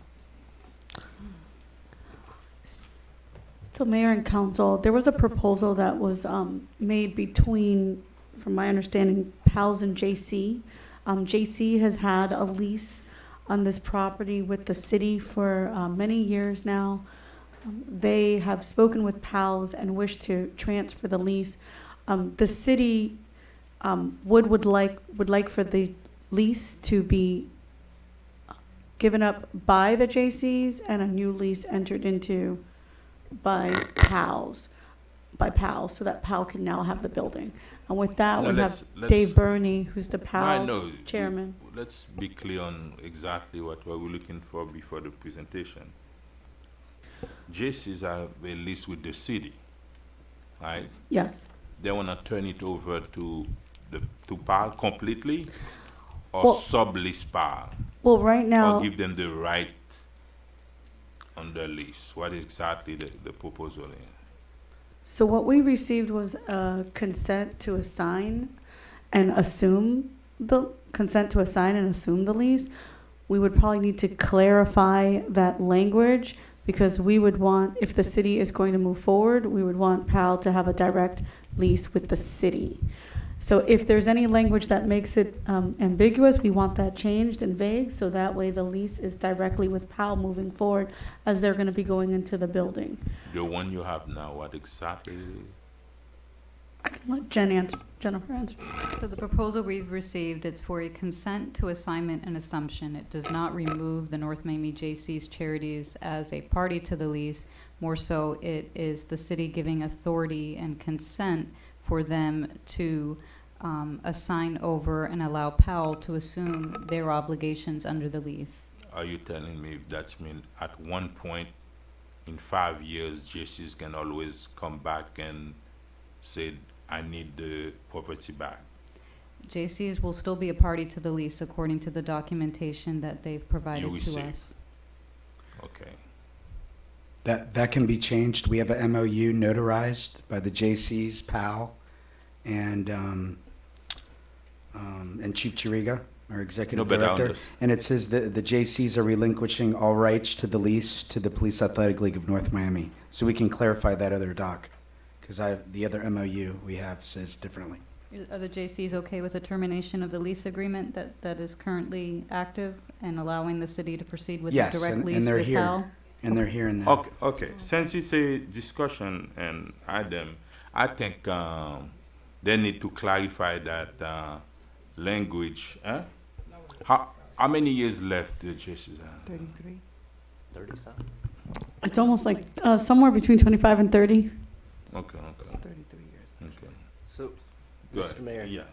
So Mayor and Council, there was a proposal that was made between, from my understanding, PALS and JC. JC has had a lease on this property with the city for many years now. They have spoken with PALS and wish to transfer the lease. The city would like for the lease to be given up by the JCs and a new lease entered into by PALS, so that PAL can now have the building. And with that, No, we let's- have Dave Burney, who's the I PAL know. chairman. Let's be clear on exactly what we're looking for before the presentation. JCs have a lease with the city, right? Yes. They want to turn it over to PAL completely, or Well- sublease PAL? Well, right now, Or give them the right on the lease? What exactly the proposal is? so what we received was a consent to assign and assume the lease. We would probably need to clarify that language because we would want, if the city is going to move forward, we would want PAL to have a direct lease with the city. So if there's any language that makes it ambiguous, we want that changed and vague, so that way the lease is directly with PAL moving forward as they're gonna be going into the building. The one you have now, what exactly? I can let Jennifer answer. So the proposal we've received, it's for a consent to assignment and assumption. It does not remove the North Miami JC's Charities as a party to the lease. More so, it is the city giving authority and consent for them to assign over and allow PAL to assume their obligations under the lease. Are you telling me that means at one point in 5 years, JCs can always come back and say, I need the property back? JC's will still be a party to the lease according to the documentation that they've provided to receive. us. Okay. That can be changed. We have a MOU notarized by the JC's, PAL, and Chief Chiriga, our executive No, but I director. understand. And it says that the JC's are relinquishing all rights to the lease to the Police Athletic League of North Miami. So we can clarify that other doc, because the other MOU we have says differently. Are the JCs okay with the termination of the lease agreement that is currently active and allowing the city to proceed with the Yes, direct and lease they're with here. PAL? And they're here in that. Okay, okay. Since it's a discussion and item, I think they need to clarify that language. How many years left the JCs have? 33. 30-something? It's almost like somewhere between 25 and 30. Okay, okay. 33 years. Okay. So, Go Mr. ahead. Mayor, Yeah.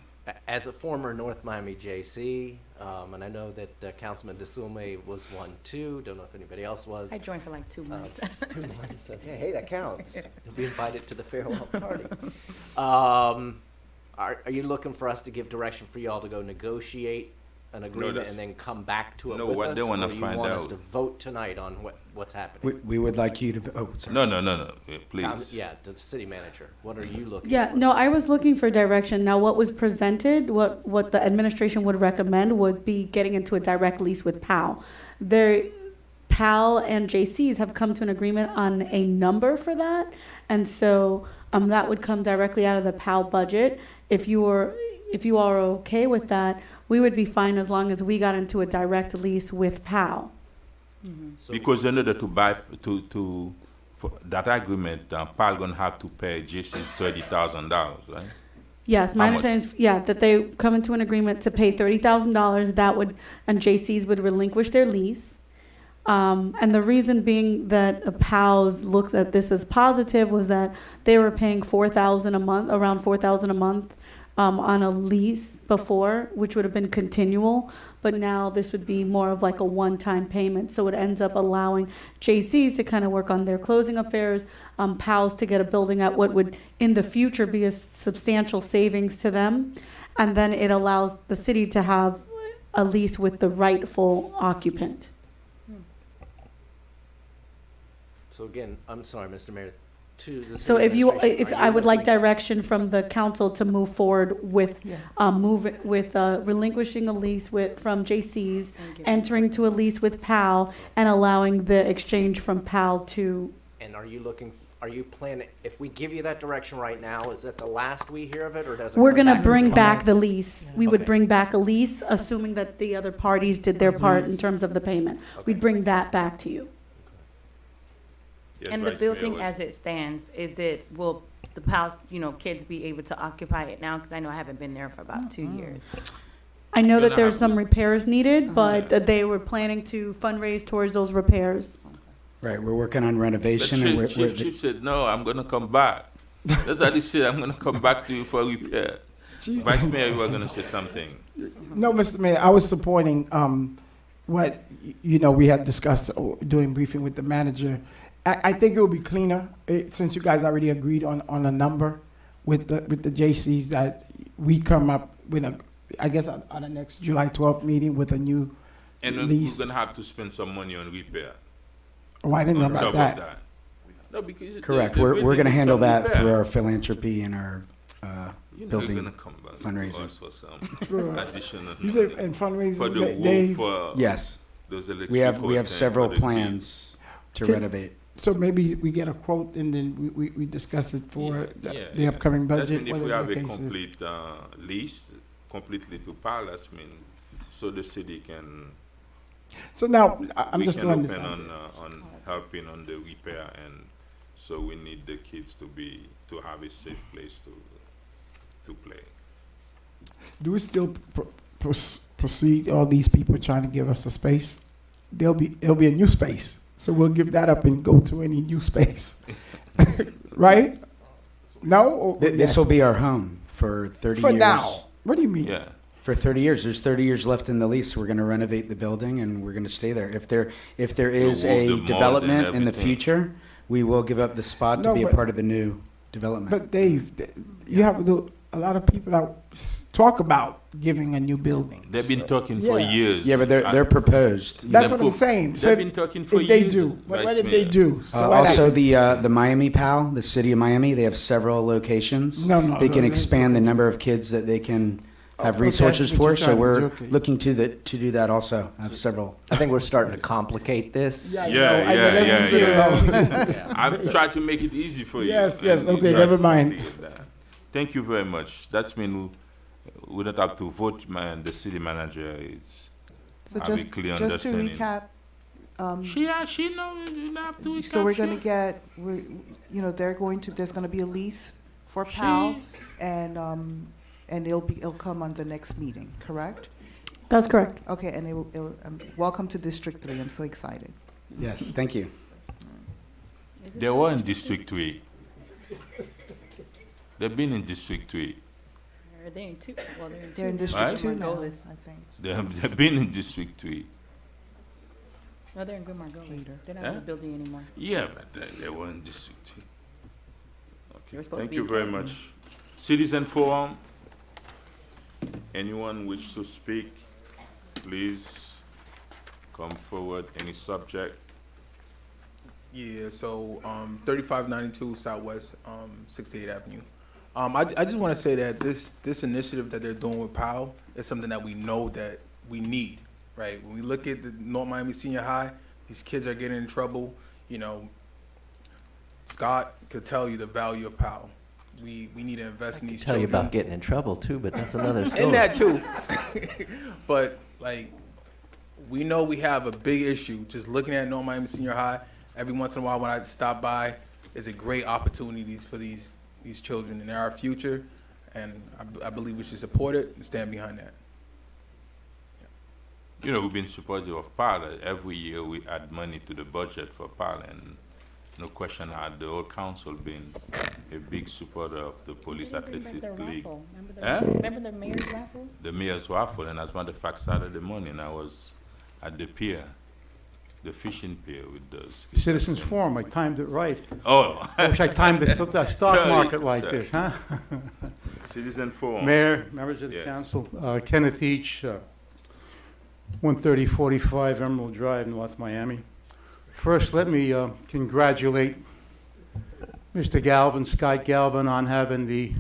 as a former North Miami JC, and I know that Councilman DeSume was one too, don't know if anybody else was. I joined for like 2 months. 2 months, okay, hey, that counts. You'll be invited to the farewell party. Are you looking for us to give direction for y'all to go negotiate an agreement that's- and then come back to it No, with what us? they wanna or you find want us out- to vote tonight on what's happening? We would like you to, sorry. No, please. Yeah, the city manager, what are you looking Yeah, for? no, I was looking for direction. Now, what was presented, what the administration would recommend would be getting into a direct lease with PAL. PAL and JCs have come to an agreement on a number for that, and so that would come directly out of the PAL budget. If you are okay with that, we would be fine as long as we got into a direct lease with PAL. Because in order to buy for that agreement, PAL gonna have to pay JC's $30,000, right? Yes, my How much? understanding is, that they come into an agreement to pay $30,000, and JCs would relinquish their lease. And the reason being that PALS looked at this as positive was that they were paying $4,000 a month, around $4,000 a month, on a lease before, which would have been continual, but now this would be more of like a one-time payment. So it ends up allowing JCs to kind of work on their closing affairs, PALS to get a building at what would in the future be a substantial savings to them. And then it allows the city to have a lease with the rightful occupant. So again, I'm sorry, Mr. Mayor, to the So city administration, if are I you would like looking- direction from the council to move forward with, relinquishing a lease from JC's, entering to a lease with PAL, and allowing the exchange from PAL to And are you planning, if we give you that direction right now, is that the last we hear of it, or does it We're come gonna back bring and- back the lease. We would Okay. bring back a lease, assuming that the other parties did their part in terms of the payment. We'd bring that back to you. Yes, And the Vice Mayor building was- as it stands, will the PALS, kids be able to occupy it now? Because I know I haven't been there for about 2 years. I know You're that gonna there's have some to- repairs needed, but they were planning to fundraise towards those repairs. Right, we're working on But renovation and Chief said, no, I'm gonna come back. That's what he said, I'm gonna come back to you for repair. Vice Mayor, you were gonna say something. No, Mr. Mayor, I was supporting what, we had discussed during briefing with the manager. I think it would be cleaner, since you guys already agreed on a number with the J.C.'s, that we come up with I guess on the next July 12th meeting with a new And then we're lease. gonna have to spend some money on repair. Oh, I didn't know on about top of that. No, because Correct, the we're building gonna needs handle some that repair. through our philanthropy and our You're building gonna come back to fundraising. us for some True. additional You said money. in fundraising, For the Dave? roof, Yes. those We have electrical things several for the plans to Can- renovate. So maybe we get a quote and then we discuss it for the upcoming That budget, mean if we whatever have the a case is. complete lease, completely to PALAS, so the city can. So now, I'm we just can doing open this. on helping on the repair, and so we need the kids to have a safe place to play. Do we still proceed, all these people trying to give us a space? It'll be a new space. So we'll give that up and go to any new space. Right? No? Or This yes? will be our home for 30 For years. now. What do you mean? Yeah. For 30 years. There's 30 years left in the lease. We're going to renovate the building and we're going to stay there. If there is We'll a move the mold and development in the everything. future, we will give up the spot to No, be a but- part of the new development. But Dave, you have a lot of people that talk about giving a new building. They've been talking for Yeah. years. Yeah, but they're proposed. That's what I'm saying. So They've if- been talking for if they years. do, what Vice if they Mayor. do? So what Also, happens? the Miami PAL, the city of Miami, they have several locations. No, They can no, expand the number of kids that they can have okay, resources that's what for. you're So trying to we're do, okay. looking to do that also. I have several. I think we're starting to complicate this. I've tried to make it easy for you. Yes, yes, and you okay, tried never to mind. deal with that. Thank you very much. That's mean we don't have to vote, man. The city manager is So have a just, clear just to understanding. recap, She know you don't have to recap. so we're gonna she- get, there's gonna be a lease for PAL, and it'll come on the next meeting, correct? That's correct. Okay, and welcome to District 3, I'm so excited. Yes, thank you. They were in District 3. They've been in District 3. Are they in two? Well, they're in two. They're in now. District Right? 2 now, Margolis. I think. They've been in District 3. No, they're in Good Margolis. They're not Huh? in the building anymore. Yeah, but they were in District 3. They were Okay, supposed to thank be you in very Canton. much. Citizen Forum. Anyone wish to speak, please come forward. Any subject? Yeah, so 3592 Southwest 68th Avenue. I just want to say that this initiative that they're doing with POW is something that we know that we need, right? When we look at the North Miami Senior High, these kids are getting in trouble. Scott could tell you the value of POW. We need to invest in these Tell you children. about getting in trouble too, but that's another story. And that too. But we know we have a big issue. Just looking at North Miami Senior High, every once in a while when I stop by, it's a great opportunities for these children, and they're our future. And I believe we should support it and stand behind that. We've been supportive of PAL. Every year we add money to the budget for PAL, and no question had the whole council been a big supporter of the Police Athletic League. Remember the mayor's raffle? The mayor's raffle, and as a matter of fact, Saturday morning I was at the pier, the fishing pier with those. Citizens Forum, I timed it right. Oh. I wish I timed the stock Sorry, market like sorry. this, huh? Citizen Forum. Mayor, members of the Yes. council, Kenneth Each, 13045 Emerald Drive, North Miami. First, let me congratulate Mr. Galvin, Scott Galvin, on having the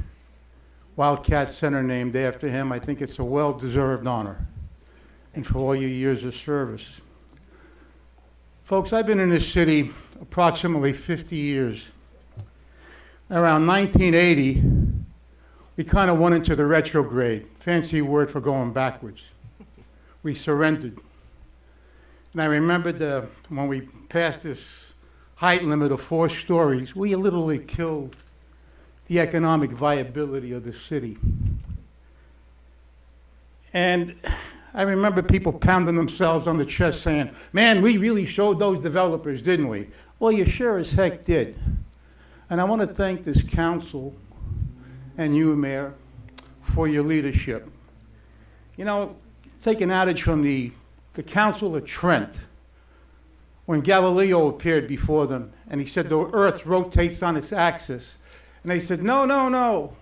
Wildcat Center named after him. I think it's a well-deserved honor, and for all your years of service. Folks, I've been in this city approximately 50 years. Around 1980, we kind of went into the retrograde, fancy word for going backwards. We surrendered. And I remember when we passed this height limit of 4 stories, we literally killed the economic viability of the city. And I remember people pounding themselves on the chest saying, man, we really showed those developers, didn't we? Well, you sure as heck did. And I want to thank this council and you, Mayor, for your leadership. You know, take an adage from the Council of Trent, when Galileo appeared before them, and he said the earth rotates on its axis. And they said, no, no, no.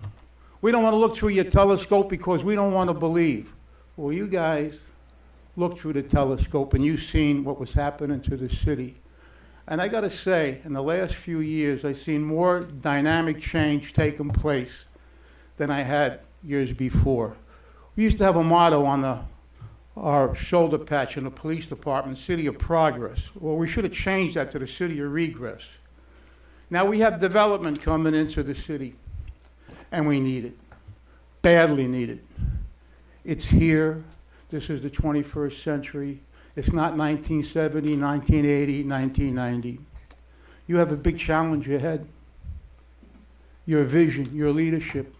We don't want to look through your telescope because we don't want to believe. Well, you guys looked through the telescope and you've seen what was happening to the city. And I got to say, in the last few years, I've seen more dynamic change taking place than I had years before. We used to have a motto on our shoulder patch in the police department, City of Progress. Well, we should have changed that to the City of Regress. Now we have development coming into the city, and we need it, badly need it. It's here. This is the 21st century. It's not 1970, 1980, 1990. You have a big challenge ahead. Your vision, your leadership.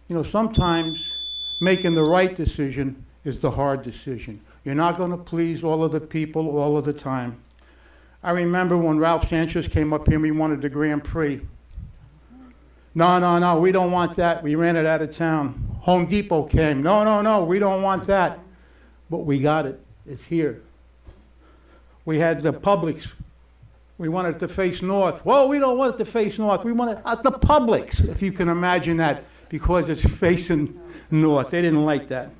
You know, sometimes making the right decision is the hard decision. You're not going to please all of the people all of the time. I remember when Ralph Sanchez came up here and we wanted the Grand Prix. No, no, no, we don't want that. We ran it out of town. Home Depot came. No, no, no, we don't want that. But we got it. It's here. We had the Publix. We wanted it to face north. Well, we don't want it to face north. We want it at the Publix, if you can imagine that, because it's facing north. They didn't like that.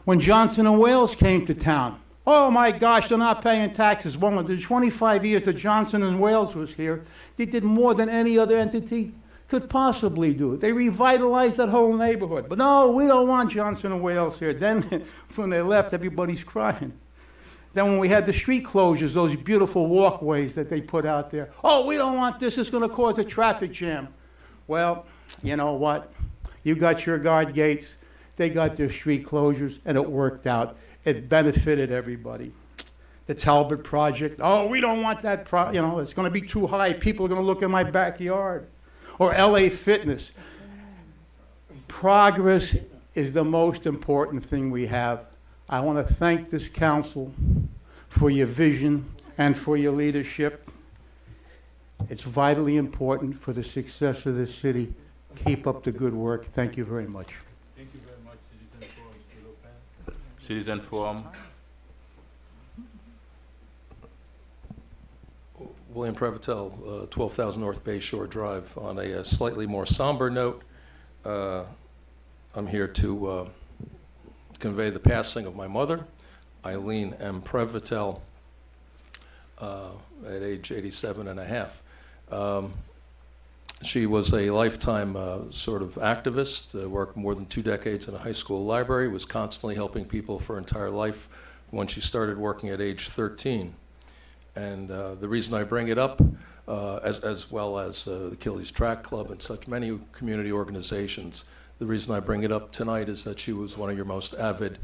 When Johnson & Wales came to town, oh my gosh, they're not paying taxes. Well, in the 25 years that Johnson & Wales was here, they did more than any other entity could possibly do. They revitalized that whole neighborhood. But no, we don't want Johnson & Wales here. Then when they left, everybody's crying. Then when we had the street closures, those beautiful walkways that they put out there, oh, we don't want this, it's gonna cause a traffic jam. Well, you know what? You got your guard gates, they got their street closures, and it worked out. It benefited everybody. The Talbot project, oh, we don't want that, it's gonna be too high, people are gonna look in my backyard. Or LA Fitness. Progress is the most important thing we have. I want to thank this council for your vision and for your leadership. It's vitally important for the success of this city. Keep up the good work. Thank you very much. Thank you very much, Citizen Forum. Still open? Citizen Forum. William Prevotel, 12,000 North Bay Shore Drive. On a slightly more somber note, I'm here to convey the passing of my mother, Eileen M. Prevotel, at age 87 and a half. She was a lifetime sort of activist, worked more than 2 decades in a high school library, was constantly helping people for her entire life when she started working at age 13. And the reason I bring it up, as well as the Achilles Track Club and such many community organizations, the reason I bring it up tonight is that she was one of your most avid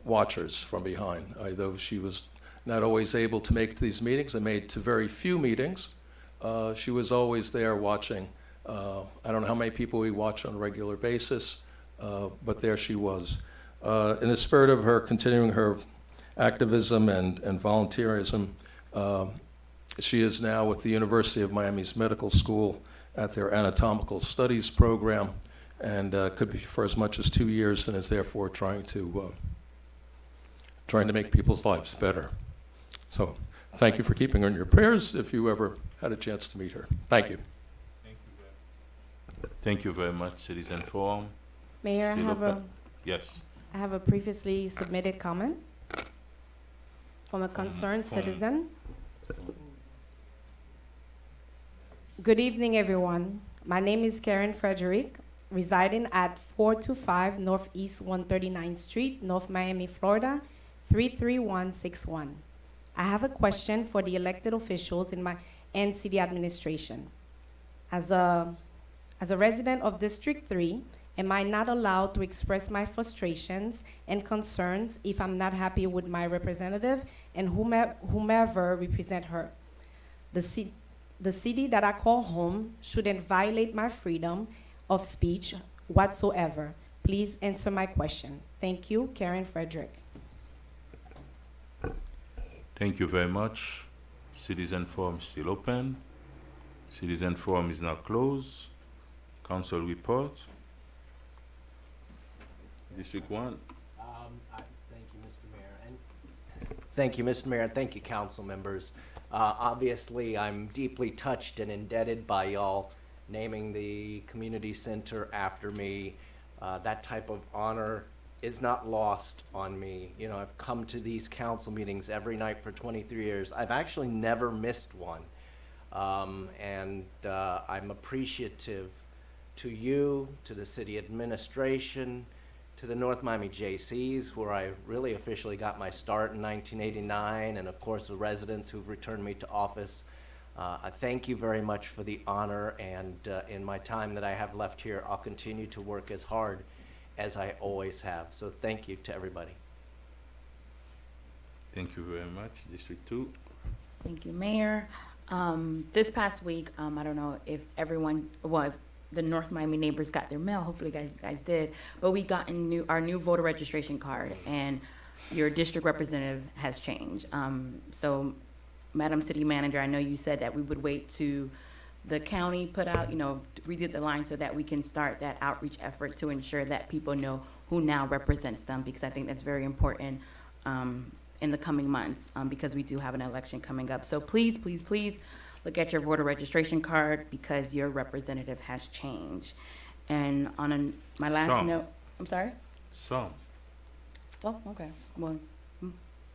watchers from behind. Though she was not always able to make it to these meetings and made to very few meetings, she was always there watching. I don't know how many people we watch on a regular basis, but there she was. In the spirit of her continuing her activism and volunteerism, she is now with the University of Miami's Medical School at their Anatomical Studies program, and could be for as much as 2 years, and is therefore trying to make people's lives better. So thank you for keeping her in your prayers if you ever had a chance to meet her. Thank you. Thank you very much, Citizen Forum. Mayor, Yes. I have a previously submitted comment from a concerned citizen. Good evening, everyone. My name is Karen Frederick, residing at 425 Northeast 139th Street, North Miami, Florida, 33161. I have a question for the elected officials and city administration. As a resident of District 3, am I not allowed to express my frustrations and concerns if I'm not happy with my representative and whomever represent her? The city that I call home shouldn't violate my freedom of speech whatsoever. Please answer my question. Thank you, Karen Frederick. Thank you very much. Citizen Forum is still open. Citizen Forum is now closed. Council report. District 1. Thank you, Mr. Mayor. Thank you, Mr. Mayor, and thank you, council members. Obviously, I'm deeply touched and indebted by y'all naming the community center after me. That type of honor is not lost on me. You know, I've come to these council meetings every night for 23 years. I've actually never missed one. And I'm appreciative to you, to the city administration, to the North Miami JCs, where I really officially got my start in 1989, and of course the residents who've returned me to office. I thank you very much for the honor, and in my time that I have left here, I'll continue to work as hard as I always have. So thank you to everybody. Thank you very much. District 2. Thank you, Mayor. This past week, I don't know if everyone, well, if the North Miami neighbors got their mail, hopefully you guys did, but we got our new voter registration card, and your district representative has changed. So, Madam City Manager, I know you said that we would wait to the county put out, redid the line so that we can start that outreach effort to ensure that people know who now represents them, because I think that's very important in the coming months, because we do have an election coming up. So please, please, please look at your voter registration card, because your representative has changed. And on my last note, I'm sorry? Some. Oh, okay. Well, I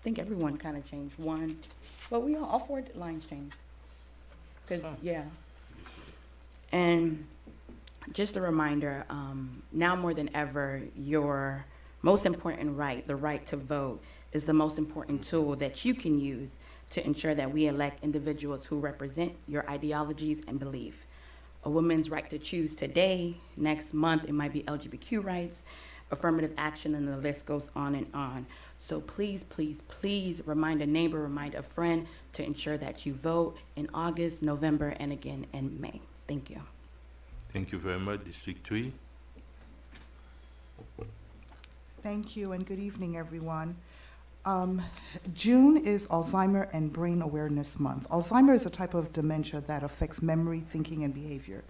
think everyone kind of changed one, but we all 4 lines changed. Cause yeah. And just a reminder, now more than ever, your most important right, the right to vote, is the most important tool that you can use to ensure that we elect individuals who represent your ideologies and belief. A woman's right to choose today, next month it might be LGBTQ rights, affirmative action, and the list goes on and on. So please, please, please remind a neighbor, remind a friend to ensure that you vote in August, November, and again in May. Thank you. Thank you very much. District 3. Thank you, and good evening, everyone. June is Alzheimer and Brain Awareness Month. Alzheimer is a type of dementia that affects memory, thinking, and behavior.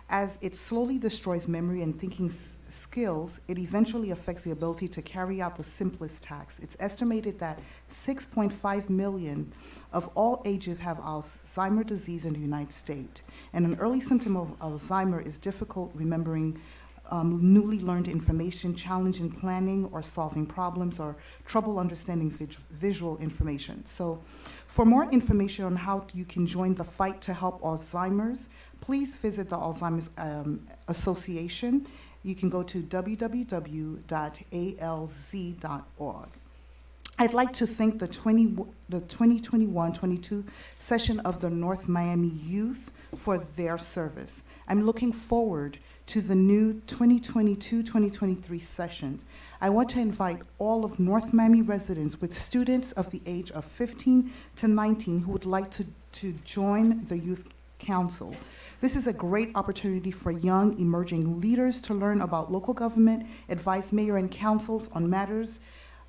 As it slowly destroys memory and thinking skills, it eventually affects the ability to carry out the simplest tasks. It's estimated that 6.5 million of all ages have Alzheimer's disease in the United States. And an early symptom of Alzheimer is difficult remembering newly learned information, challenge in planning or solving problems, or trouble understanding visual information. So for more information on how you can join the fight to help Alzheimer's, please visit the Alzheimer's Association. You can go to www.alz.org. I'd like to thank the 2021-22 session of the North Miami Youth for their service. I'm looking forward to the new 2022-2023 session. I want to invite all of North Miami residents with students of the age of 15 to 19 who would like to join the Youth Council. This is a great opportunity for young emerging leaders to learn about local government, advise mayor and councils on matters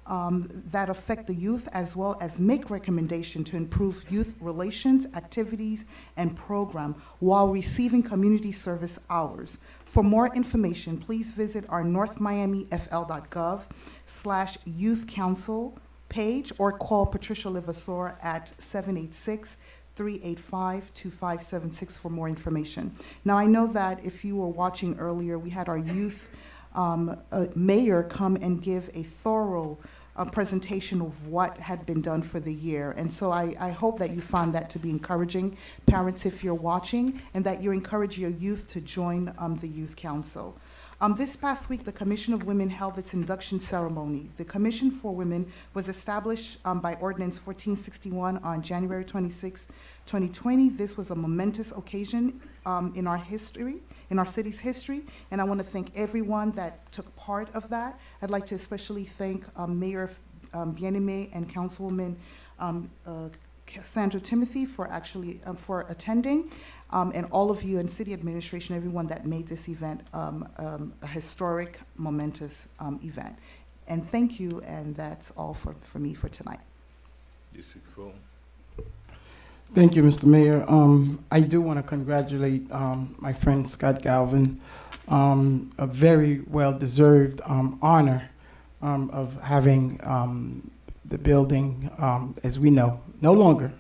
that affect the youth, as well as make recommendations to improve youth relations, activities, and program while receiving community service hours. For more information, please visit our northmiamifl.gov/youth council page or call Patricia Levasseur at 786-385-2576 for more information. Now, I know that if you were watching earlier, we had our youth mayor come and give a thorough presentation of what had been done for the year. And so I hope that you found that to be encouraging, parents, if you're watching, and that you encourage your youth to join the Youth Council. This past week, the Commission of Women held its induction ceremony. The Commission for Women was established by Ordinance 1461 on January 26, 2020. This was a momentous occasion in our history, in our city's history, and I want to thank everyone that took part of that. I'd like to especially thank Mayor Bien-Aimé and Councilwoman Sandra Timothy for actually for attending, and all of you in city administration, everyone that made this event a historic, momentous event. And thank you, and that's all for me for tonight. District 4. Thank you, Mr. Mayor. I do want to congratulate my friend Scott Galvin, a very well-deserved honor of having the building, as we know, no longer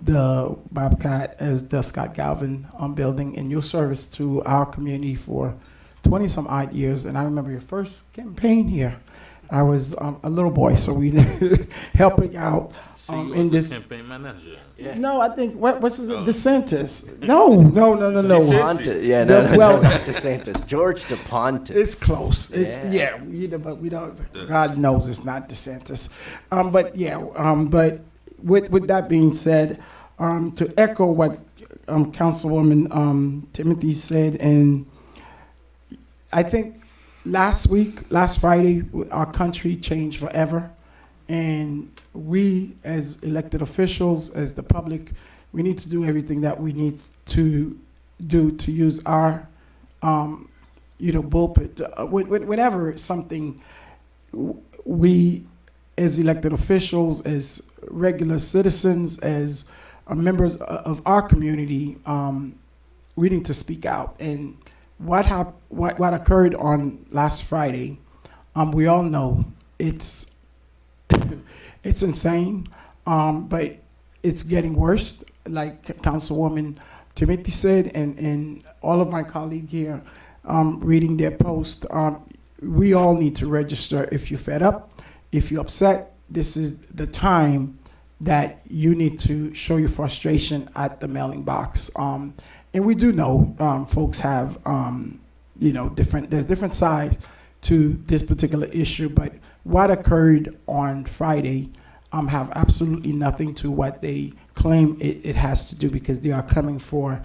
the Bobcat as the Scott Galvin building in your service to our community for 20-some odd years. And I remember your first campaign here. I was a little boy, so we helping out in this. Campaign manager. Yeah. No, I think what's his name? DeSantis. No. DeSantis. Yeah, no, well, not DeSantis. George DePontis. It's close. It's but we don't. God knows it's not DeSantis. But with that being said, to echo what Councilwoman Timothy said, and I think last Friday, our country changed forever. And we, as elected officials, as the public, we need to do everything that we need to do to use our, pulpit. Whenever something, we, as elected officials, as regular citizens, as members of our community, we need to speak out. And what occurred on last Friday, we all know it's insane, but it's getting worse. Like Councilwoman Timothy said, and all of my colleagues here reading their post, we all need to register if you're fed up, if you're upset. This is the time that you need to show your frustration at the mailing box. And we do know folks have, there's different sides to this particular issue, but what occurred on Friday have absolutely nothing to what they claim it has to do, because they are coming for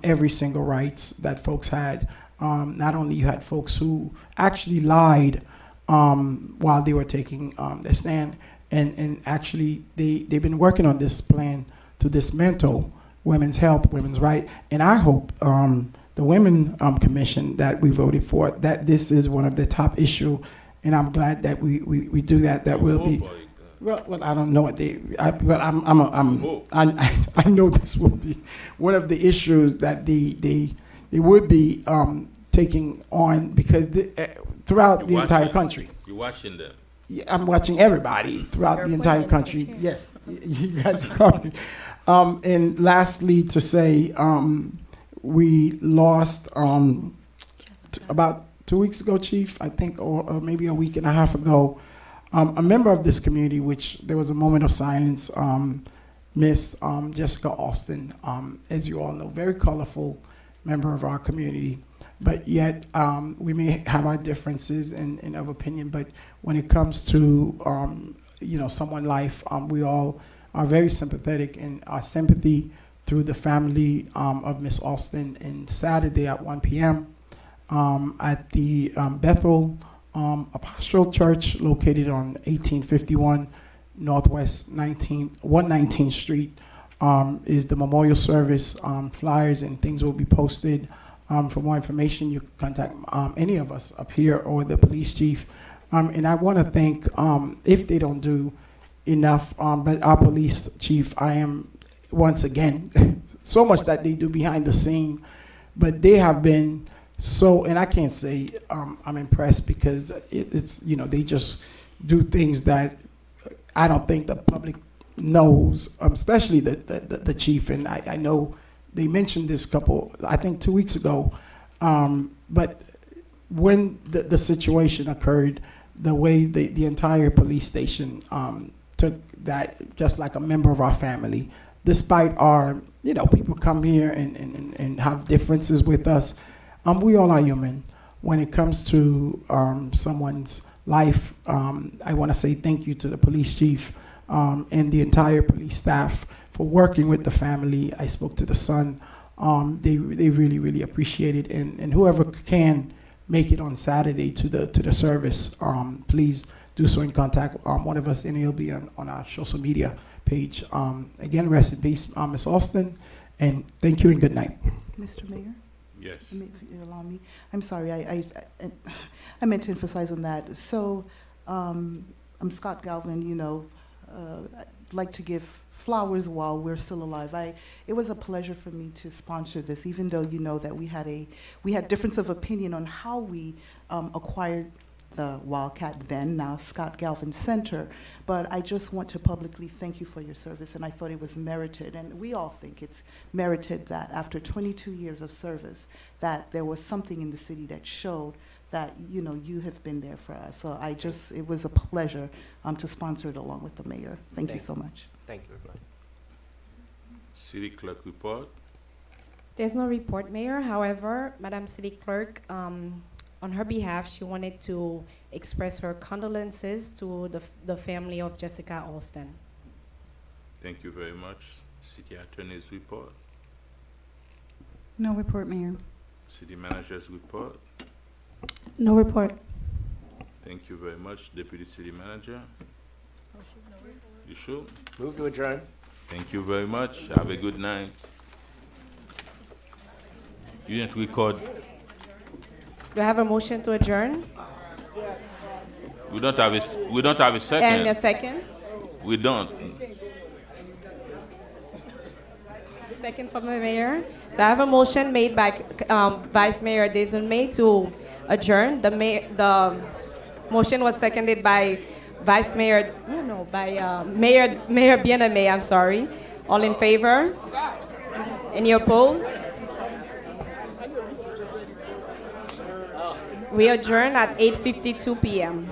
every single rights that folks had. Not only you had folks who actually lied while they were taking their stand, and actually they've been working on this plan to dismantle women's health, women's rights, and I hope the Women Commission that we voted for, that this is one of the top issues. And I'm glad that we do that. That will be. Well, I don't know what I know this will be one of the issues that they would be taking on, because throughout the entire country. You're watching them. Yeah, I'm watching everybody throughout the entire country. Yes, you guys are coming. And lastly, to say, we lost about 2 weeks ago, Chief, I think, or maybe a week and a half ago, a member of this community, which there was a moment of silence, Miss Jessica Austin, as you all know, very colorful member of our community. But yet, we may have our differences and of opinion, but when it comes to, someone's life, we all are very sympathetic, and our sympathy through the family of Miss Austin. And Saturday at 1 p.m., at the Bethel Apostolic Church, located on 1851 Northwest 119th Street, is the memorial service. Flyers and things will be posted. For more information, you can contact any of us up here or the police chief. And I want to thank, if they don't do enough, but our police chief, I am, once again, so much that they do behind the scene, but they have been so, and I can't say I'm impressed, because it's, they just do things that I don't think the public knows, especially the chief. And I know they mentioned this I think 2 weeks ago, but when the situation occurred, the way the entire police station took that, just like a member of our family, despite our, people come here and have differences with us. We all are human. when it comes to someone's life, I want to say thank you to the police chief and the entire police staff for working with the family. I spoke to the son. They really, really appreciate it. And whoever can make it on Saturday to the service, please do so in contact one of us, and it'll be on our social media page. Again, rest in peace, Ms. Austin, and thank you and good night. Mr. Mayor? Yes. If you allow me. I'm sorry, I meant to emphasize on that. So, I'm Scott Galvin, you know, I'd like to give flowers while we're still alive. It was a pleasure for me to sponsor this, even though you know that we had difference of opinion on how we acquired the Wildcat then, now Scott Galvin Center. But I just want to publicly thank you for your service, and I thought it was merited, and we all think it's merited that after 22 years of service, that there was something in the city that showed that, you know, you have been there for us. So it was a pleasure to sponsor it along with the mayor. Thank you so much. Thank you, everybody. City clerk report. There's no report, Mayor. However, Madam City Clerk, on her behalf, she wanted to express her condolences to the family of Jessica Alston. Thank you very much. City attorney's report. No report, Mayor. City manager's report. No report. Thank you very much. Deputy city manager. You sure? Move to adjourn. Thank you very much. Have a good night. You didn't record. Do I have a motion to adjourn? We don't have a second. And a second? We don't. Second from the mayor. So I have a motion made by Vice Mayor Desulme to adjourn. The motion was seconded by Vice Mayor, Mayor Bien-Aimé, I'm sorry. All in favor? Any opposed? We adjourn at 8:52 p.m.